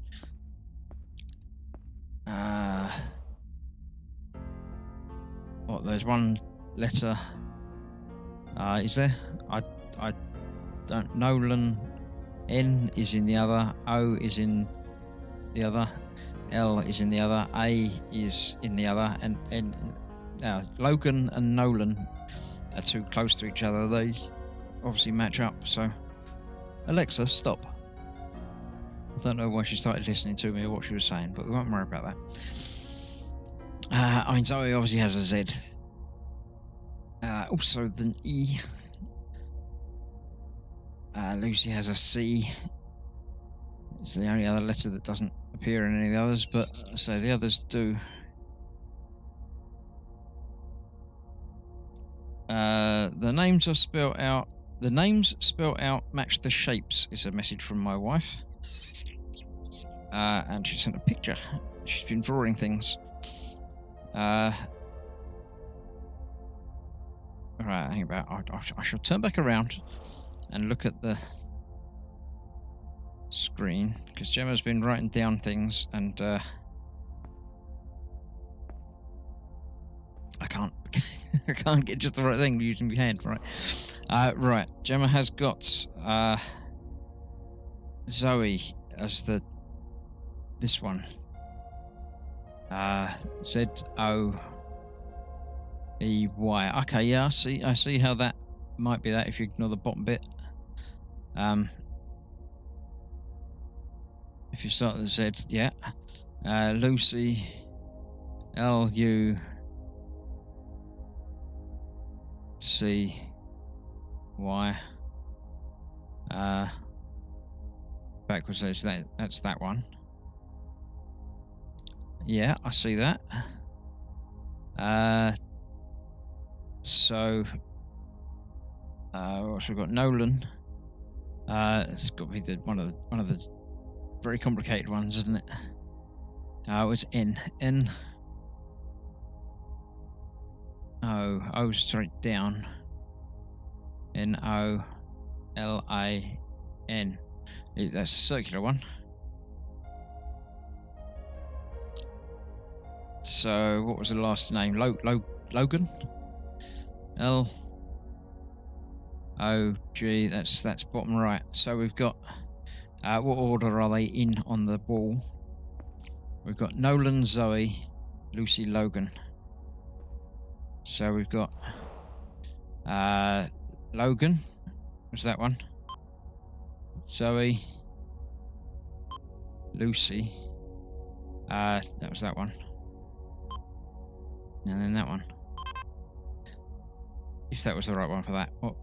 What? There's 1 letter. Is there? I don't. Nolan. N is in the other. O is in the other. L is in the other. A is in the other. And Logan and Nolan are too close to each other. They obviously match up. So, Alexa, stop. I don't know why she started listening to me or what she was saying, but we won't worry about that. I mean, Zoe obviously has a Z. Also, the E. Lucy has a C. It's the only other letter that doesn't appear in any of the others, but so the others do. The names are spelled out. The names spelled out match the shapes, is a message from my wife. And she sent a picture. She's been drawing things. Right, hang about. I shall turn back around and look at the screen, because Gemma's been writing down things, and I can't I can't get just the right thing using my hand. Right, right. Gemma has got Zoe as this one. ZOEY. Okay, yeah, I see how that might be that if you ignore the bottom bit. If you start with Z, yeah. Lucy, Lucy. Backwards, that's that one. Yeah, I see that. So what else we've got? Nolan. It's got to be one of the very complicated ones, isn't it? It's N. O straight down. NOLAN. That's a circular one. So what was the last name? Logan. LOG. That's bottom right. So we've got. What order are they in on the ball? We've got Nolan, Zoe, Lucy, Logan. So we've got Logan. Was that one? Zoe, Lucy. That was that one. And then that one. If that was the right one for that. What?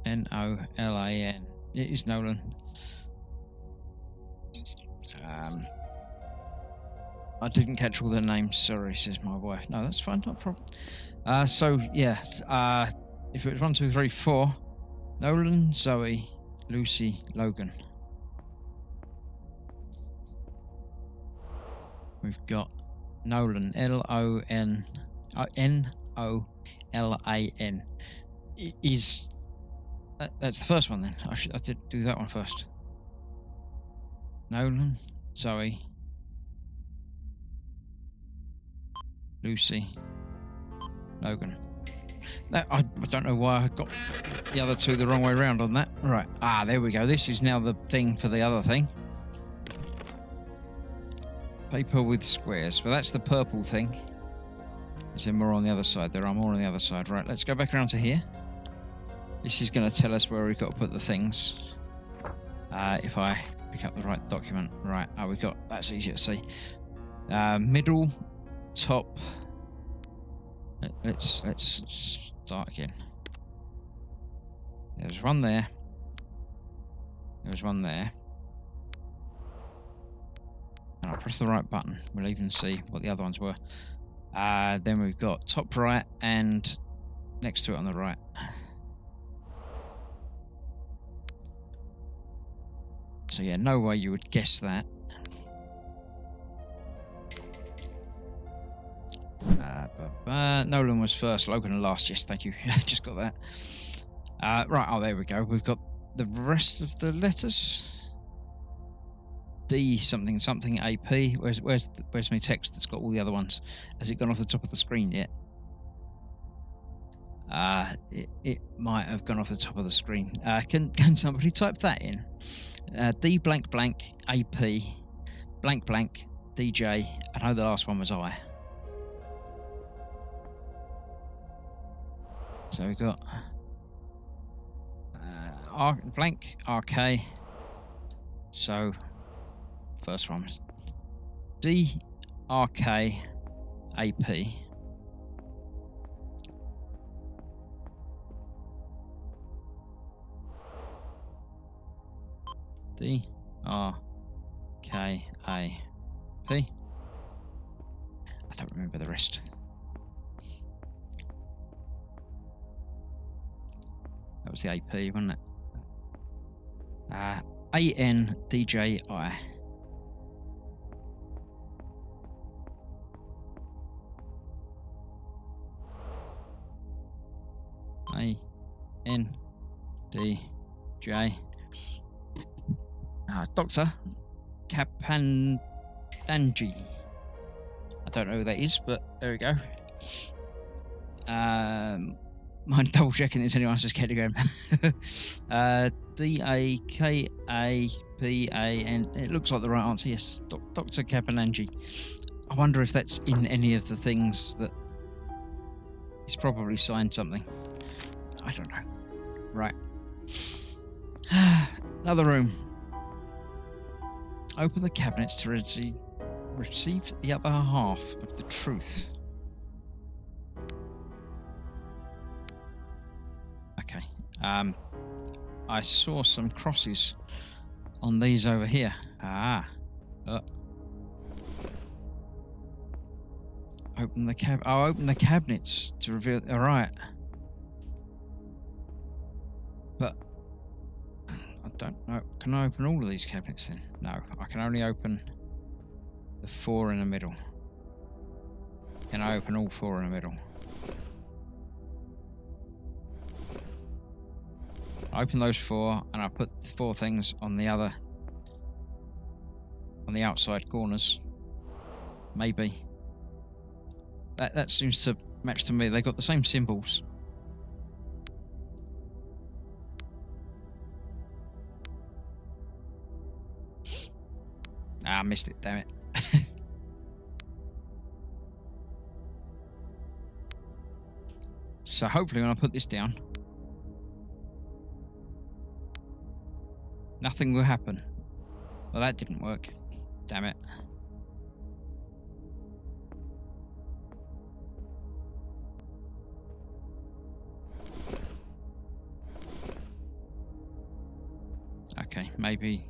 NOLAN. It is Nolan. I didn't catch all their names. Sorry, says my wife. No, that's fine. Not a problem. So yeah. If it was 1, 2, 3, 4, Nolan, Zoe, Lucy, Logan. We've got Nolan, LONOLAN. Is that's the first one then? I did do that one first. Nolan, Zoe, Lucy, Logan. I don't know why I got the other two the wrong way around on that. Right. There we go. This is now the thing for the other thing. Paper with squares. Well, that's the purple thing. Is there more on the other side? There are more on the other side. Right, let's go back around to here. This is going to tell us where we've got to put the things. If I pick up the right document. Right, we got... That's easy to see. Middle, top... Let's start again. There's one there. There's one there. And I'll press the right button. We'll even see what the other ones were. Then we've got top right and next to it on the right. So yeah, no way you would guess that. Nolan was first, Logan last. Yes, thank you. Just got that. Right, there we go. We've got the rest of the letters. D something something AP. Where's my text that's got all the other ones? Has it gone off the top of the screen yet? It might have gone off the top of the screen. Can somebody type that in? D blank blank AP blank blank DJ. I know the last one was I. So we've got blank RK. So first one was D RK AP. D R K A P. I don't remember the rest. That was the AP, wasn't it? ANDJI. ANDJ. Dr. Kapandanji. I don't know who that is, but there we go. Mind double checking there's anyone else's Kettlegram. DAKAPAN. It looks like the right answer, yes. Dr. Kapandanji. I wonder if that's in any of the things that he's probably signed something. I don't know. Right. Another room. Open the cabinets to receive the other half of the truth. Okay. I saw some crosses on these over here. Open the open the cabinets to reveal. All right. But I don't know. Can I open all of these cabinets then? No, I can only open the 4 in the middle. Can I open all 4 in the middle? I open those 4 and I put 4 things on the outside corners. Maybe. That seems to match to me. They got the same symbols. I missed it, damn it. So hopefully when I put this down, nothing will happen. Well, that didn't work. Damn it. Okay, maybe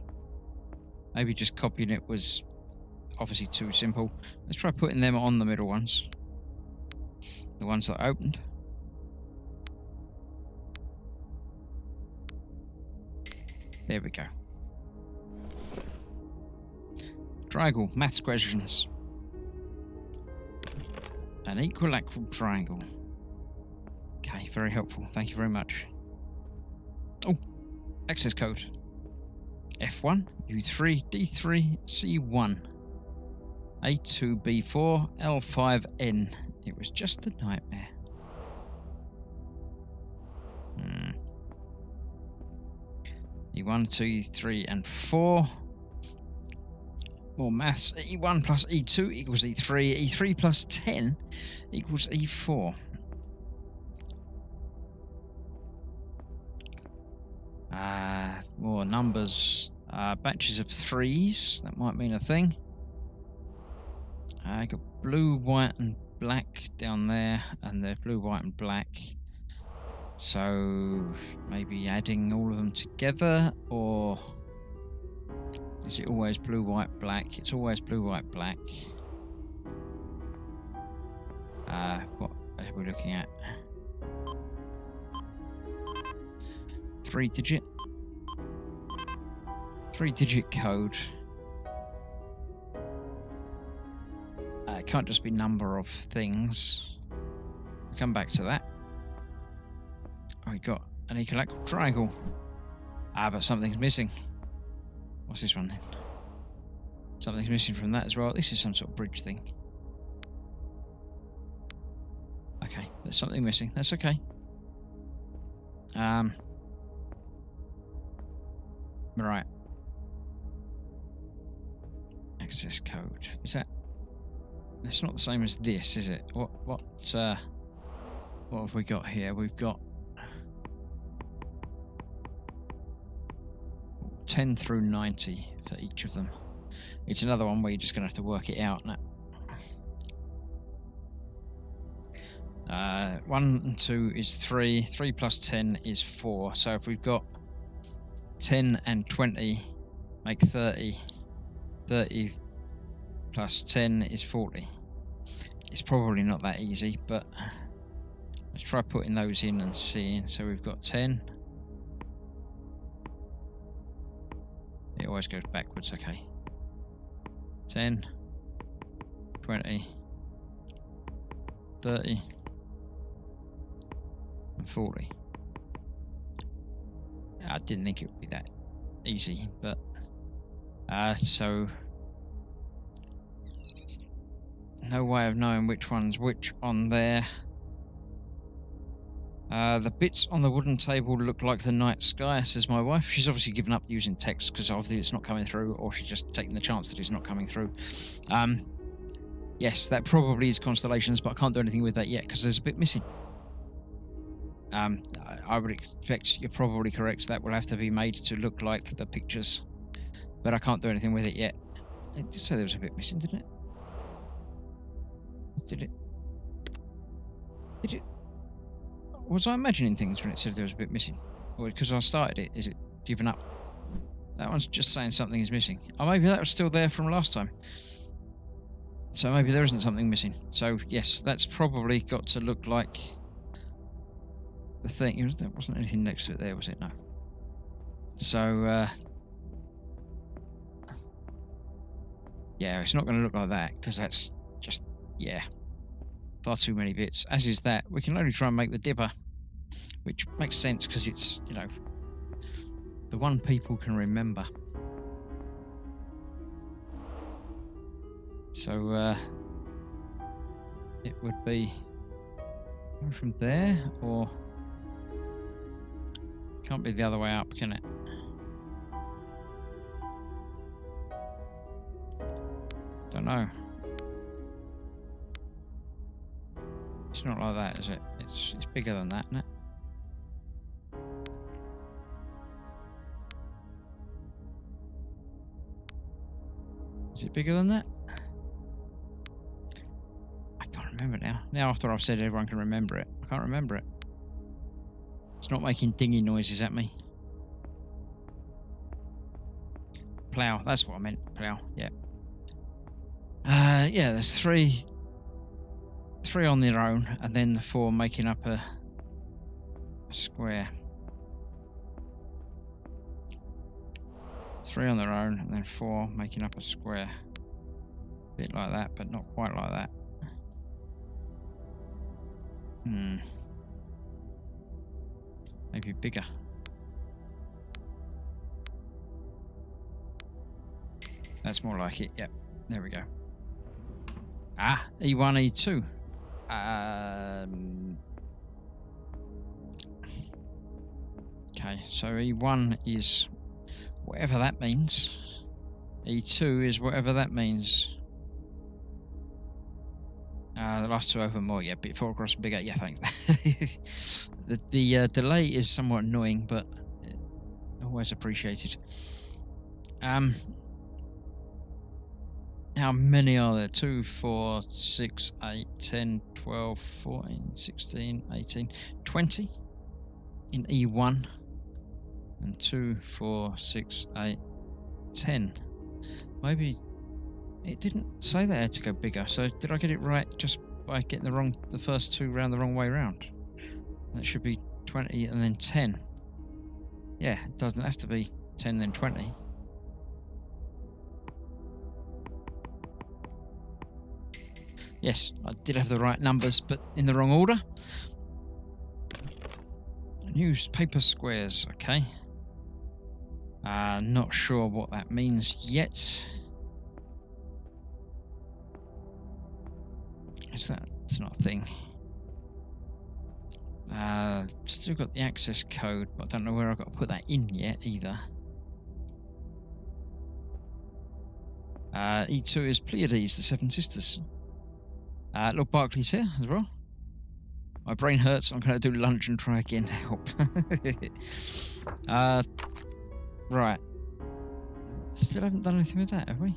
just copying it was obviously too simple. Let's try putting them on the middle ones. The ones that I opened. There we go. Triangle, maths questions. An equilateral triangle. Okay, very helpful. Thank you very much. Oh, access code. F1, U3, D3, C1, A2, B4, L5, N. It was just a nightmare. E1, 2, 3, and 4. More maths. E1 plus E2 equals E3. E3 plus 10 equals E4. More numbers. Batches of 3s. That might mean a thing. I got blue, white, and black down there, and they're blue, white, and black. So maybe adding all of them together, or is it always blue, white, black? It's always blue, white, black. What are we looking at? 3-digit code. It can't just be number of things. We'll come back to that. We got an equilateral triangle. But something's missing. What's this one then? Something's missing from that as well. This is some sort of bridge thing. Okay, there's something missing. That's okay. Right. Access code. Is that? It's not the same as this, is it? What have we got here? We've got 10 through 90 for each of them. It's another one where you're just going to have to work it out now. 1 and 2 is 3. 3 plus 10 is 4. So if we've got 10 and 20 make 30. 30 plus 10 is 40. It's probably not that easy, but let's try putting those in and seeing. So we've got 10. It always goes backwards, okay. 10, 20, 30, and 40. I didn't think it would be that easy, but so no way of knowing which one's which on there. The bits on the wooden table look like the night sky, says my wife. She's obviously given up using text because obviously it's not coming through, or she's just taking the chance that it's not coming through. Yes, that probably is constellations, but I can't do anything with that yet because there's a bit missing. I would expect you're probably correct. That will have to be made to look like the pictures, but I can't do anything with it yet. It did say there was a bit missing, didn't it? Did it? Did it? Was I imagining things when it said there was a bit missing? Or because I started it, is it given up? That one's just saying something is missing. Oh, maybe that was still there from last time. So maybe there isn't something missing. So yes, that's probably got to look like the thing. There wasn't anything next to it there, was it? No. So yeah, it's not going to look like that because that's just, yeah, far too many bits. As is that. We can only try and make the dipper, which makes sense because it's, you know, the one people can remember. So it would be from there, or can't be the other way up, can it? Don't know. It's not like that, is it? It's bigger than that, isn't it? Is it bigger than that? I can't remember now. Now after I've said everyone can remember it, I can't remember it. It's not making dingy noises at me. Plough, that's what I meant. Plough, yeah. Yeah, there's three on their own, and then the 4 making up a square. 3 on their own, and then 4 making up a square. A bit like that, but not quite like that. Maybe bigger. That's more like it. Yep. There we go. Ah, E1, E2. Okay, so E1 is whatever that means. E2 is whatever that means. The last 2 open more, yeah, bit 4 across bigger. Yeah, thanks. the delay is somewhat annoying, but always appreciated. How many are there? 2, 4, 6, 8, 10, 12, 14, 16, 18, 20 in E1. And 2, 4, 6, 8, 10. Maybe it didn't say they had to go bigger. So did I get it right just by getting the first 2 round the wrong way round? That should be 20 and then 10. Yeah, it doesn't have to be 10 then 20. Yes, I did have the right numbers, but in the wrong order. Newspaper squares, okay. Not sure what that means yet. Is that? It's not a thing. Still got the access code, but I don't know where I've got to put that in yet either. E2 is Pleiades, the 7 sisters. Lord Barclay's here as well. My brain hurts. I'm going to do lunch and try again to help. Right. Still haven't done anything with that, have we?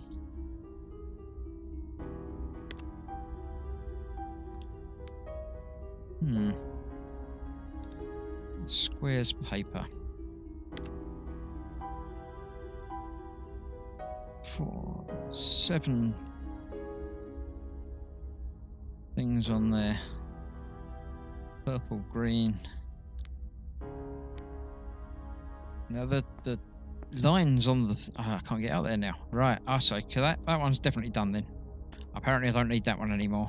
Squares paper. 4, 7 things on there. Purple, green. Now the lines on the I can't get out there now. Right, I say, that one's definitely done then. Apparently I don't need that one anymore.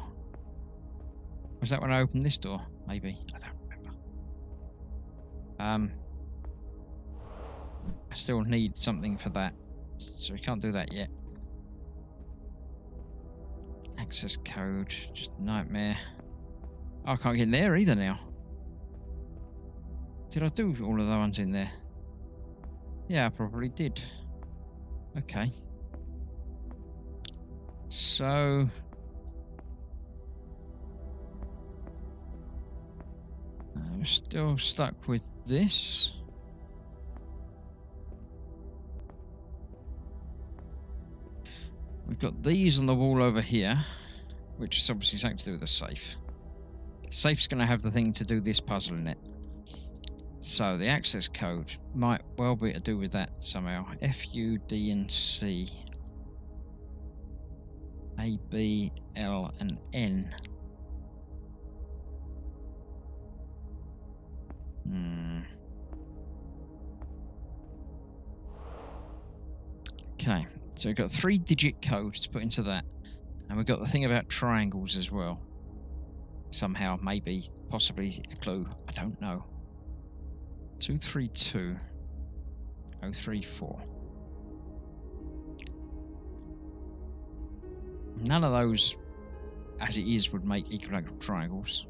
Was that when I opened this door? Maybe. I don't remember. I still need something for that. So we can't do that yet. Access code, just a nightmare. Oh, I can't get in there either now. Did I do all of the ones in there? Yeah, I probably did. Okay. So... still stuck with this. We've got these on the wall over here, which is obviously something to do with the safe. The safe's going to have the thing to do this puzzle in it. So the access code might well be to do with that somehow. F, U, D, and C. A, B, L, and N. Okay, so we've got 3-digit code to put into that. And we've got the thing about triangles as well. Somehow, maybe, possibly a clue. I don't know. 232034. None of those, as it is, would make equilateral triangles.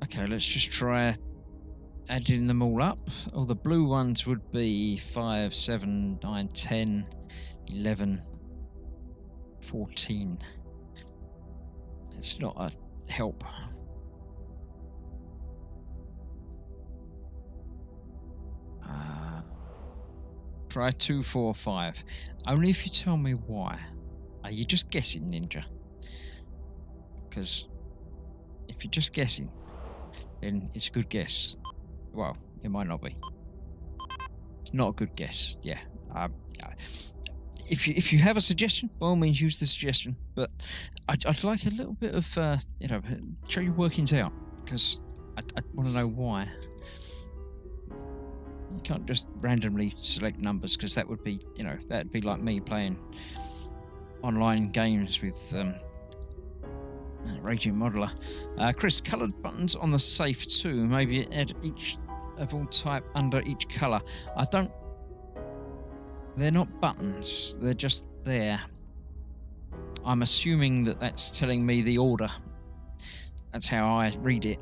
Okay, let's just try adding them all up. All the blue ones would be 5, 7, 9, 10, 11, 14. It's not a help. Try 2, 4, 5. Only if you tell me why. Are you just guessing, Ninja? Because if you're just guessing, then it's a good guess. Well, it might not be. It's not a good guess. Yeah. If you have a suggestion, by all means use the suggestion. But I'd like a little bit of show your workings out, because I want to know why. You can't just randomly select numbers, because that would be, that'd be like me playing online games with Raging Modeler. Chris, coloured buttons on the safe too. Maybe add each of all type under each colour. They're not buttons. They're just there. I'm assuming that that's telling me the order. That's how I read it.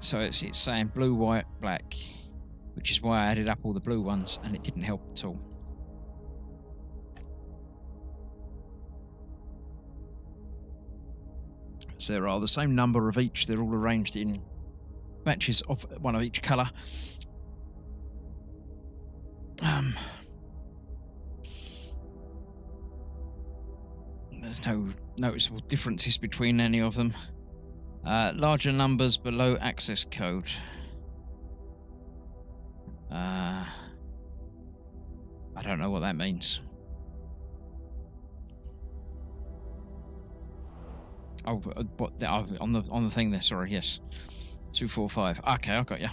So it's saying blue, white, black, which is why I added up all the blue ones, and it didn't help at all. So there are the same number of each. They're all arranged in batches of one of each colour. There's no noticeable differences between any of them. Larger numbers below access code. I don't know what that means. Oh, what? On the thing there. Sorry. Yes. 245. Okay, I got you.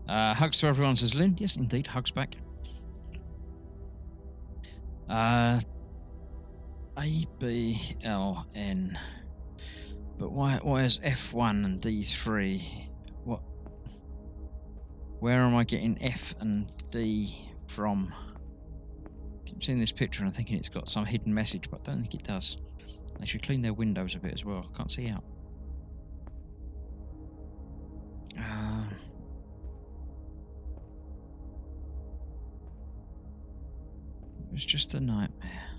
Hugs to everyone, says Lynn. Yes, indeed. Hugs back. A, B, L, N. But why is F1 and D3? What? Where am I getting F and D from? I keep seeing this picture and I'm thinking it's got some hidden message, but I don't think it does. They should clean their windows a bit as well. Can't see out. It was just a nightmare.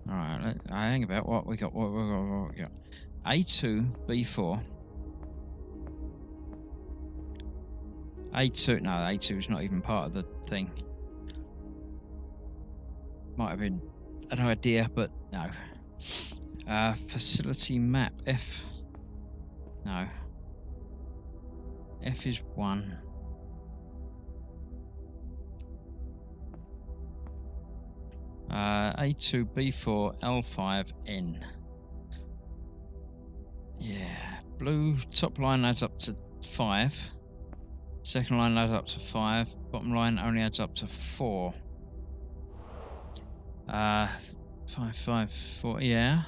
Alright, hang about. What we got? What we got? A2, B4. A2, no, A2 is not even part of the thing. Might have been an idea, but no. Facility map, F. No. F is 1. A2, B4, L5, N. Yeah. Blue top line adds up to 5. Second line adds up to 5. Bottom line only adds up to 4. 5, 5, 4. Yeah.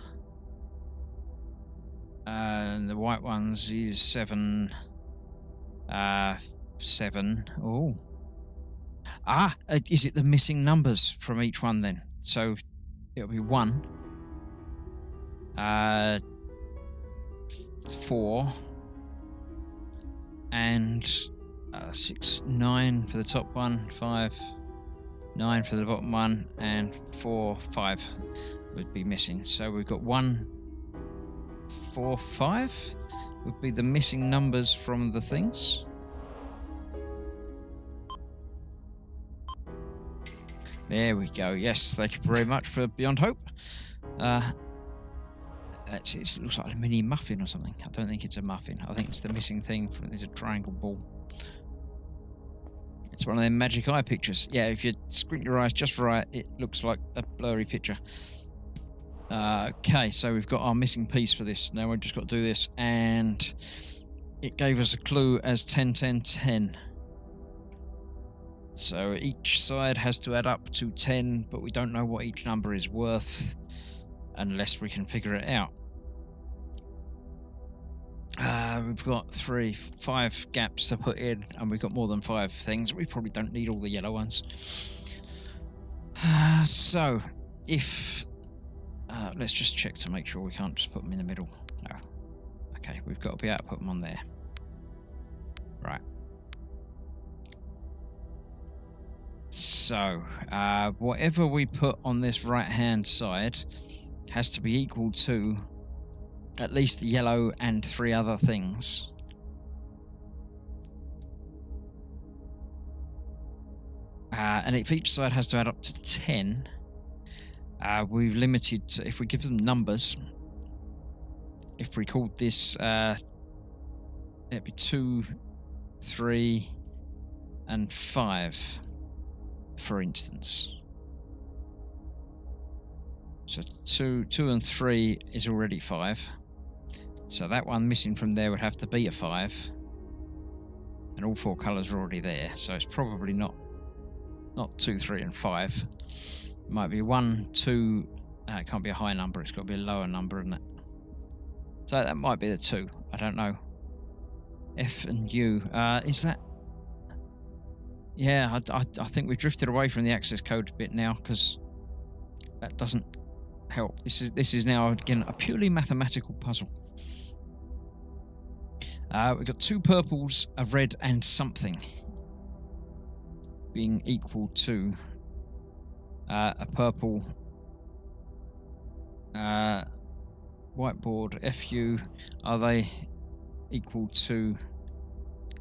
And the white ones is 7. 7. Oh. Is it the missing numbers from each one then? So it'll be 1. 4. And 6, 9 for the top one, 5, 9 for the bottom one, and 4, 5. would be missing. So we've got 1, 4, 5 would be the missing numbers from the things. There we go. Yes, thank you very much for Beyond Hope. It looks like a mini muffin or something. I don't think it's a muffin. I think it's the missing thing. There's a triangle ball. It's one of them magic eye pictures. Yeah, if you squint your eyes just right, it looks like a blurry picture. Okay, so we've got our missing piece for this. Now we've just got to do this, and it gave us a clue as 10, 10, 10. So each side has to add up to 10, but we don't know what each number is worth unless we can figure it out. We've got 5 gaps to put in, and we've got more than 5 things. We probably don't need all the yellow ones. So, if... let's just check to make sure we can't just put them in the middle. No. Okay, we've got to be able to put them on there. Right. So, whatever we put on this right-hand side has to be equal to at least the yellow and 3 other things. And if each side has to add up to 10, we've limited to, if we give them numbers, if we called this, it'd be 2, 3, and 5, for instance. So 2 and 3 is already 5. So that one missing from there would have to be a 5. And all 4 colours are already there. So it's probably not 2, 3, and 5. It might be 1, 2. It can't be a high number. It's got to be a lower number, isn't it? So that might be the 2. I don't know. F and U. Is that... Yeah, I think we've drifted away from the access code a bit now, because that doesn't help. This is now, again, a purely mathematical puzzle. We've got 2 purples, a red, and something being equal to a purple whiteboard. FU, are they equal to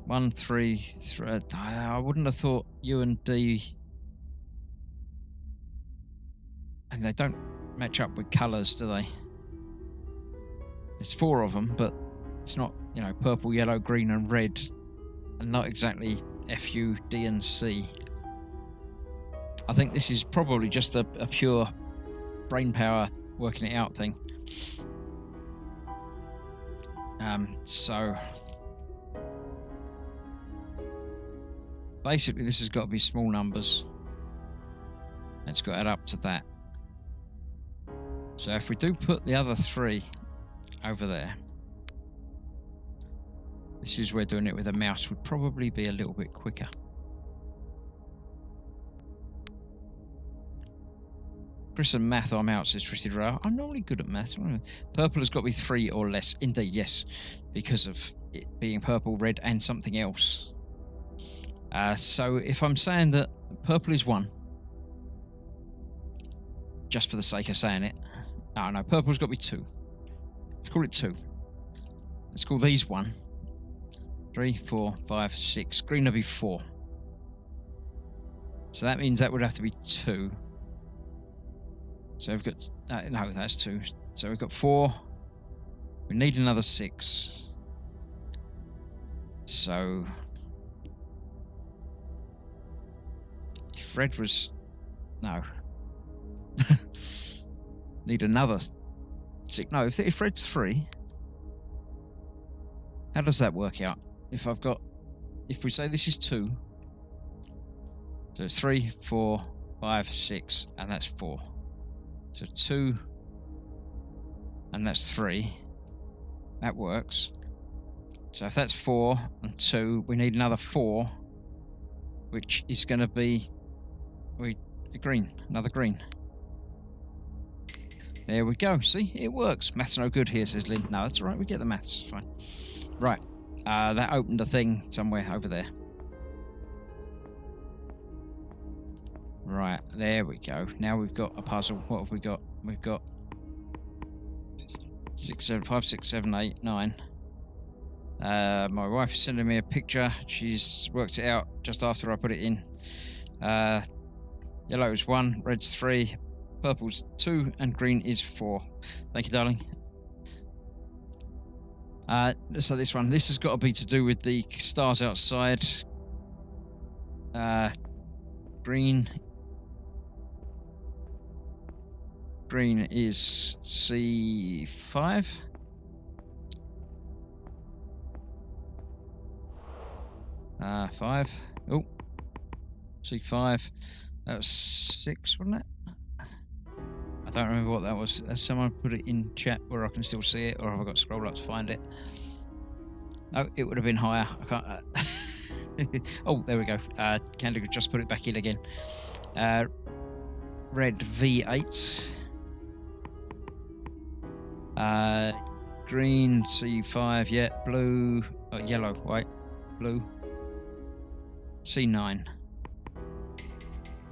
1, 3, 3? I wouldn't have thought U and D, and they don't match up with colours, do they? There's 4 of them, but it's not, you know, purple, yellow, green, and red, and not exactly F, U, D, and C. I think this is probably just a pure brain power working it out thing. So basically this has got to be small numbers. It's got to add up to that. So if we do put the other 3 over there, this is where doing it with a mouse would probably be a little bit quicker. Chris and math I'm out, says Twisted Rail. I'm normally good at math. Purple has got to be 3 or less. Indeed, yes. Because of it being purple, red, and something else. So if I'm saying that purple is 1, just for the sake of saying it. No, purple's got to be 2. Let's call it 2. Let's call these 1. 3, 4, 5, 6. Green will be 4. So that means that would have to be 2. So we've got... no, that's 2. So we've got 4. We need another 6. So... if red was... No. Need another 6. No, if red's 3... How does that work out? If I've got... If we say this is 2... So it's 3, 4, 5, 6, and that's 4. So 2, and that's 3. That works. So if that's 4 and 2, we need another 4, which is going to be green. Another green. There we go. See, it works. Maths no good here, says Lynn. No, that's all right. We get the maths. It's fine. Right. That opened a thing somewhere over there. Right, there we go. Now we've got a puzzle. What have we got? we've got 5, 6, 7, 8, 9. My wife is sending me a picture. She's worked it out just after I put it in. Yellow is 1, red's 3, purple's 2, and green is 4. Thank you, darling. So this has got to be to do with the stars outside. Green is C5. Five. Oh, C5. That was 6, wasn't it? I don't remember what that was. Has someone put it in chat where I can still see it, or have I got to scroll up to find it? Oh, it would have been higher. I can't. Oh, there we go. Candy could just put it back in again. Red V8. Green C5. Yeah. Blue. Yellow. White. Blue. C9.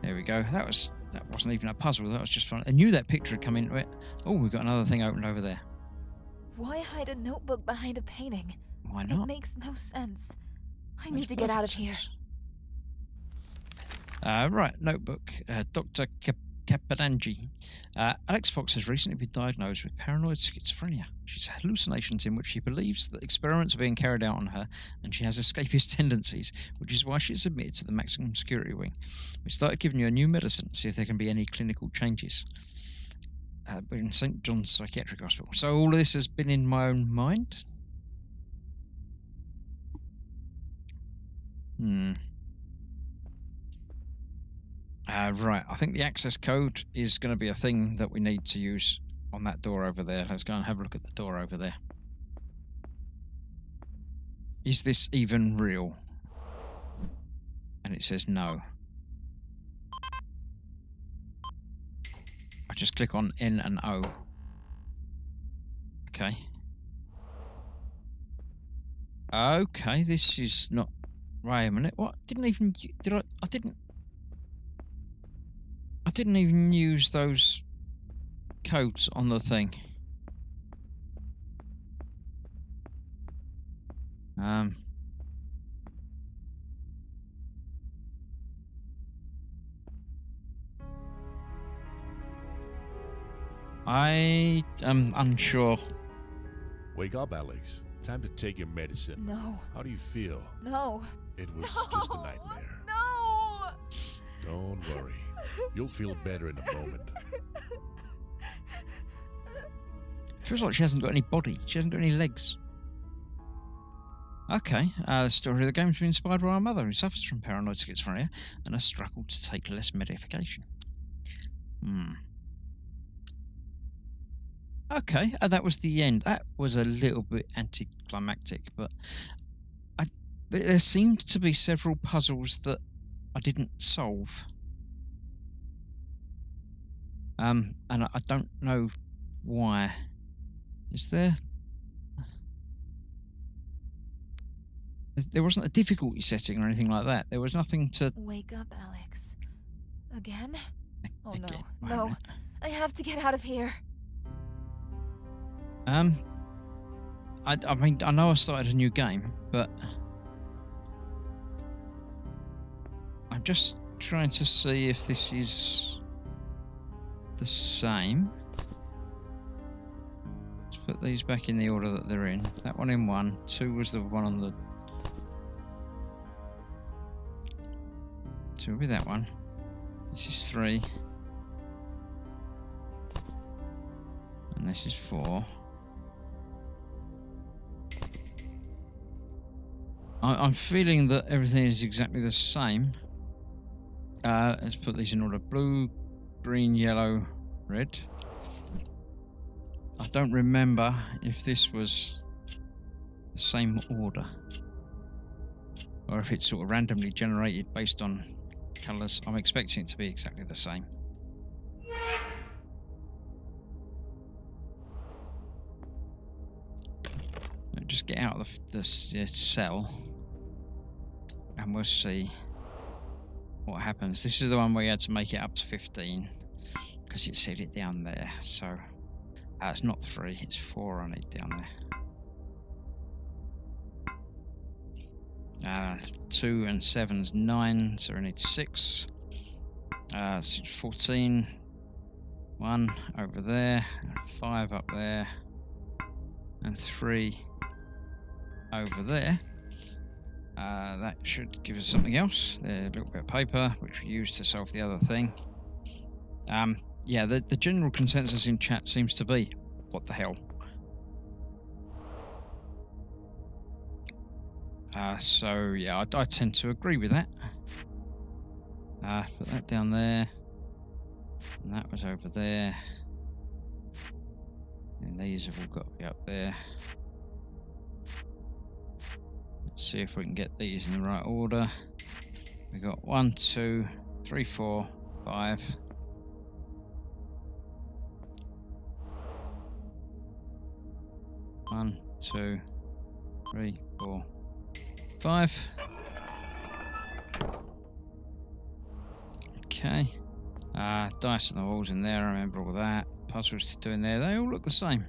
There we go. That wasn't even a puzzle. That was just fun. I knew that picture had come into it. Oh, we've got another thing opened over there. Why hide a notebook behind a painting? Why not? It makes no sense. I need to get out of here. Right, notebook. Dr. Capadangi. Alex Fox has recently been diagnosed with paranoid schizophrenia. She's had hallucinations in which she believes that experiments are being carried out on her, and she has escapist tendencies, which is why she's admitted to the maximum security wing. We started giving you a new medicine to see if there can be any clinical changes. We're in St. John's Psychiatric Hospital. So all of this has been in my own mind? Right, I think the access code is going to be a thing that we need to use on that door over there. Let's go and have a look at the door over there. Is this even real? And it says no. I just click on N and O. Okay. Okay, this is not... Wait a minute, what? I didn't even use those codes on the thing. I am unsure. Wake up, Alex. Time to take your medicine. No. How do you feel? No. It was just a nightmare. No! Don't worry. You'll feel better in a moment. Feels like she hasn't got any body. She hasn't got any legs. Okay, the story of the game has been inspired by our mother, who suffers from paranoid schizophrenia and has struggled to take less medication. Okay, that was the end. That was a little bit anticlimactic, but there seemed to be several puzzles that I didn't solve. And I don't know why. Is there? There wasn't a difficulty setting or anything like that. There was nothing to... Wake up, Alex. Again? Oh Again. no. No. I have to get out of here. I mean, I know I started a new game, but... I'm just trying to see if this is the same. Let's put these back in the order that they're in. That one in 1. 2 was the one on the... 2 will be that one. This is 3. And this is 4. I'm feeling that everything is exactly the same. Let's put these in order. Blue, green, yellow, red. I don't remember if this was the same order, or if it's sort of randomly generated based on colours. I'm expecting it to be exactly the same. Just get out of the cell and we'll see what happens. This is the one where you had to make it up to 15. because it said it down there. So it's not 3, it's 4 I need down there. 2 and 7's 9, so I need 6. 14. 1 over there, 5 up there, and 3 over there. That should give us something else. A little bit of paper, which we use to solve the other thing. Yeah, the general consensus in chat seems to be, what the hell? So yeah, I tend to agree with that. Put that down there, and that was over there, and these have all got to be up there. Let's see if we can get these in the right order. We got 1, 2, 3, 4, 5. One, 2, 3, 4, 5. Okay. Dice on the walls in there, I remember all that. Puzzles to do in there, they all look the same.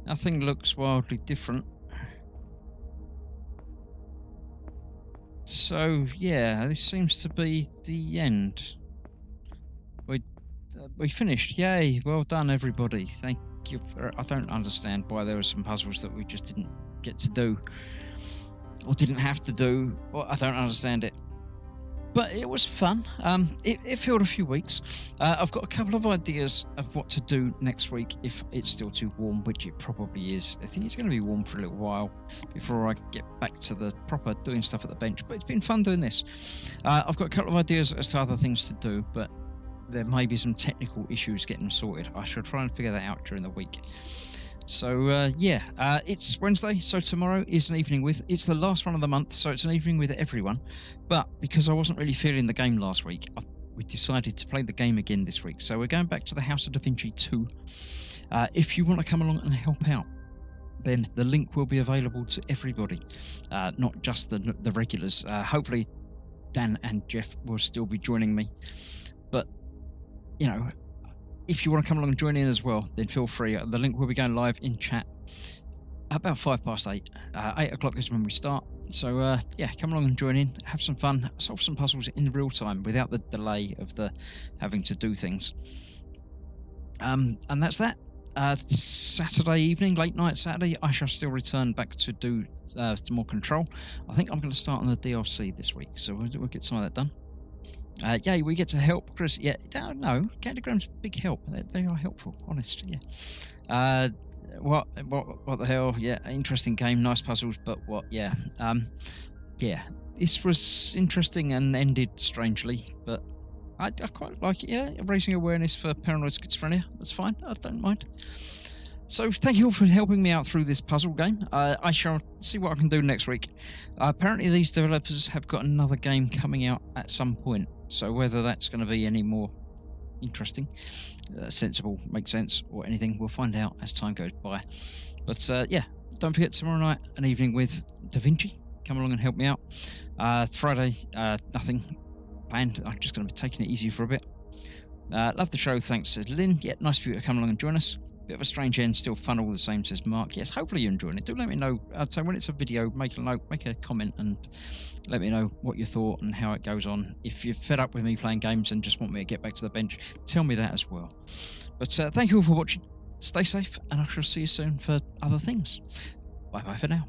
Nothing looks wildly different. So, yeah, this seems to be the end. We finished. Yay, well done everybody. Thank you. I don't understand why there were some puzzles that we just didn't get to do. Or didn't have to do. Well, I don't understand it. But it was fun. It filled a few weeks. I've got a couple of ideas of what to do next week if it's still too warm, which it probably is. I think it's going to be warm for a little while before I get back to the proper doing stuff at the bench. But it's been fun doing this. I've got a couple of ideas as to other things to do, but there may be some technical issues getting sorted. I shall try and figure that out during the week. So, yeah, it's Wednesday, so tomorrow is an evening with... It's the last one of the month, so it's an evening with everyone. But because I wasn't really feeling the game last week, we decided to play the game again this week. So we're going back to the House of Da Vinci 2. If you want to come along and help out, then the link will be available to everybody, not just the regulars. Hopefully, Dan and Jeff will still be joining me. But, you know... If you want to come along and join in as well, then feel free. The link will be going live in chat about 8:05. 8 o'clock is when we start. So, yeah, come along and join in. Have some fun. Solve some puzzles in real time without the delay of the having to do things. And that's that. Saturday evening, late night Saturday, I shall still return back to do more Control. I think I'm going to start on the DLC this week, so we'll get some of that done. Yeah, we get to help Chris. Yeah, no, Candygrams big help. They are helpful, honest. Yeah. What the hell? Yeah, interesting game, nice puzzles, but what? Yeah. Yeah, this was interesting and ended strangely, but I quite like it. Yeah, raising awareness for paranoid schizophrenia. That's fine. I don't mind. So thank you all for helping me out through this puzzle game. I shall see what I can do next week. Apparently these developers have got another game coming out at some point. So whether that's going to be any more interesting, sensible, makes sense, or anything, we'll find out as time goes by. But yeah, don't forget tomorrow night, an evening with Da Vinci. Come along and help me out. Friday, nothing planned. I'm just going to be taking it easy for a bit. Love the show. Thanks to Lynn. Yeah, nice for you to come along and join us. Bit of a strange end, still fun all the same, says Mark. Yes, hopefully you're enjoying it. Do let me know. So when it's a video, make a note, make a comment, and let me know what you thought and how it goes on. If you're fed up with me playing games and just want me to get back to the bench, tell me that as well. But thank you all for watching. Stay safe, and I shall see you soon for other things. Bye bye for now.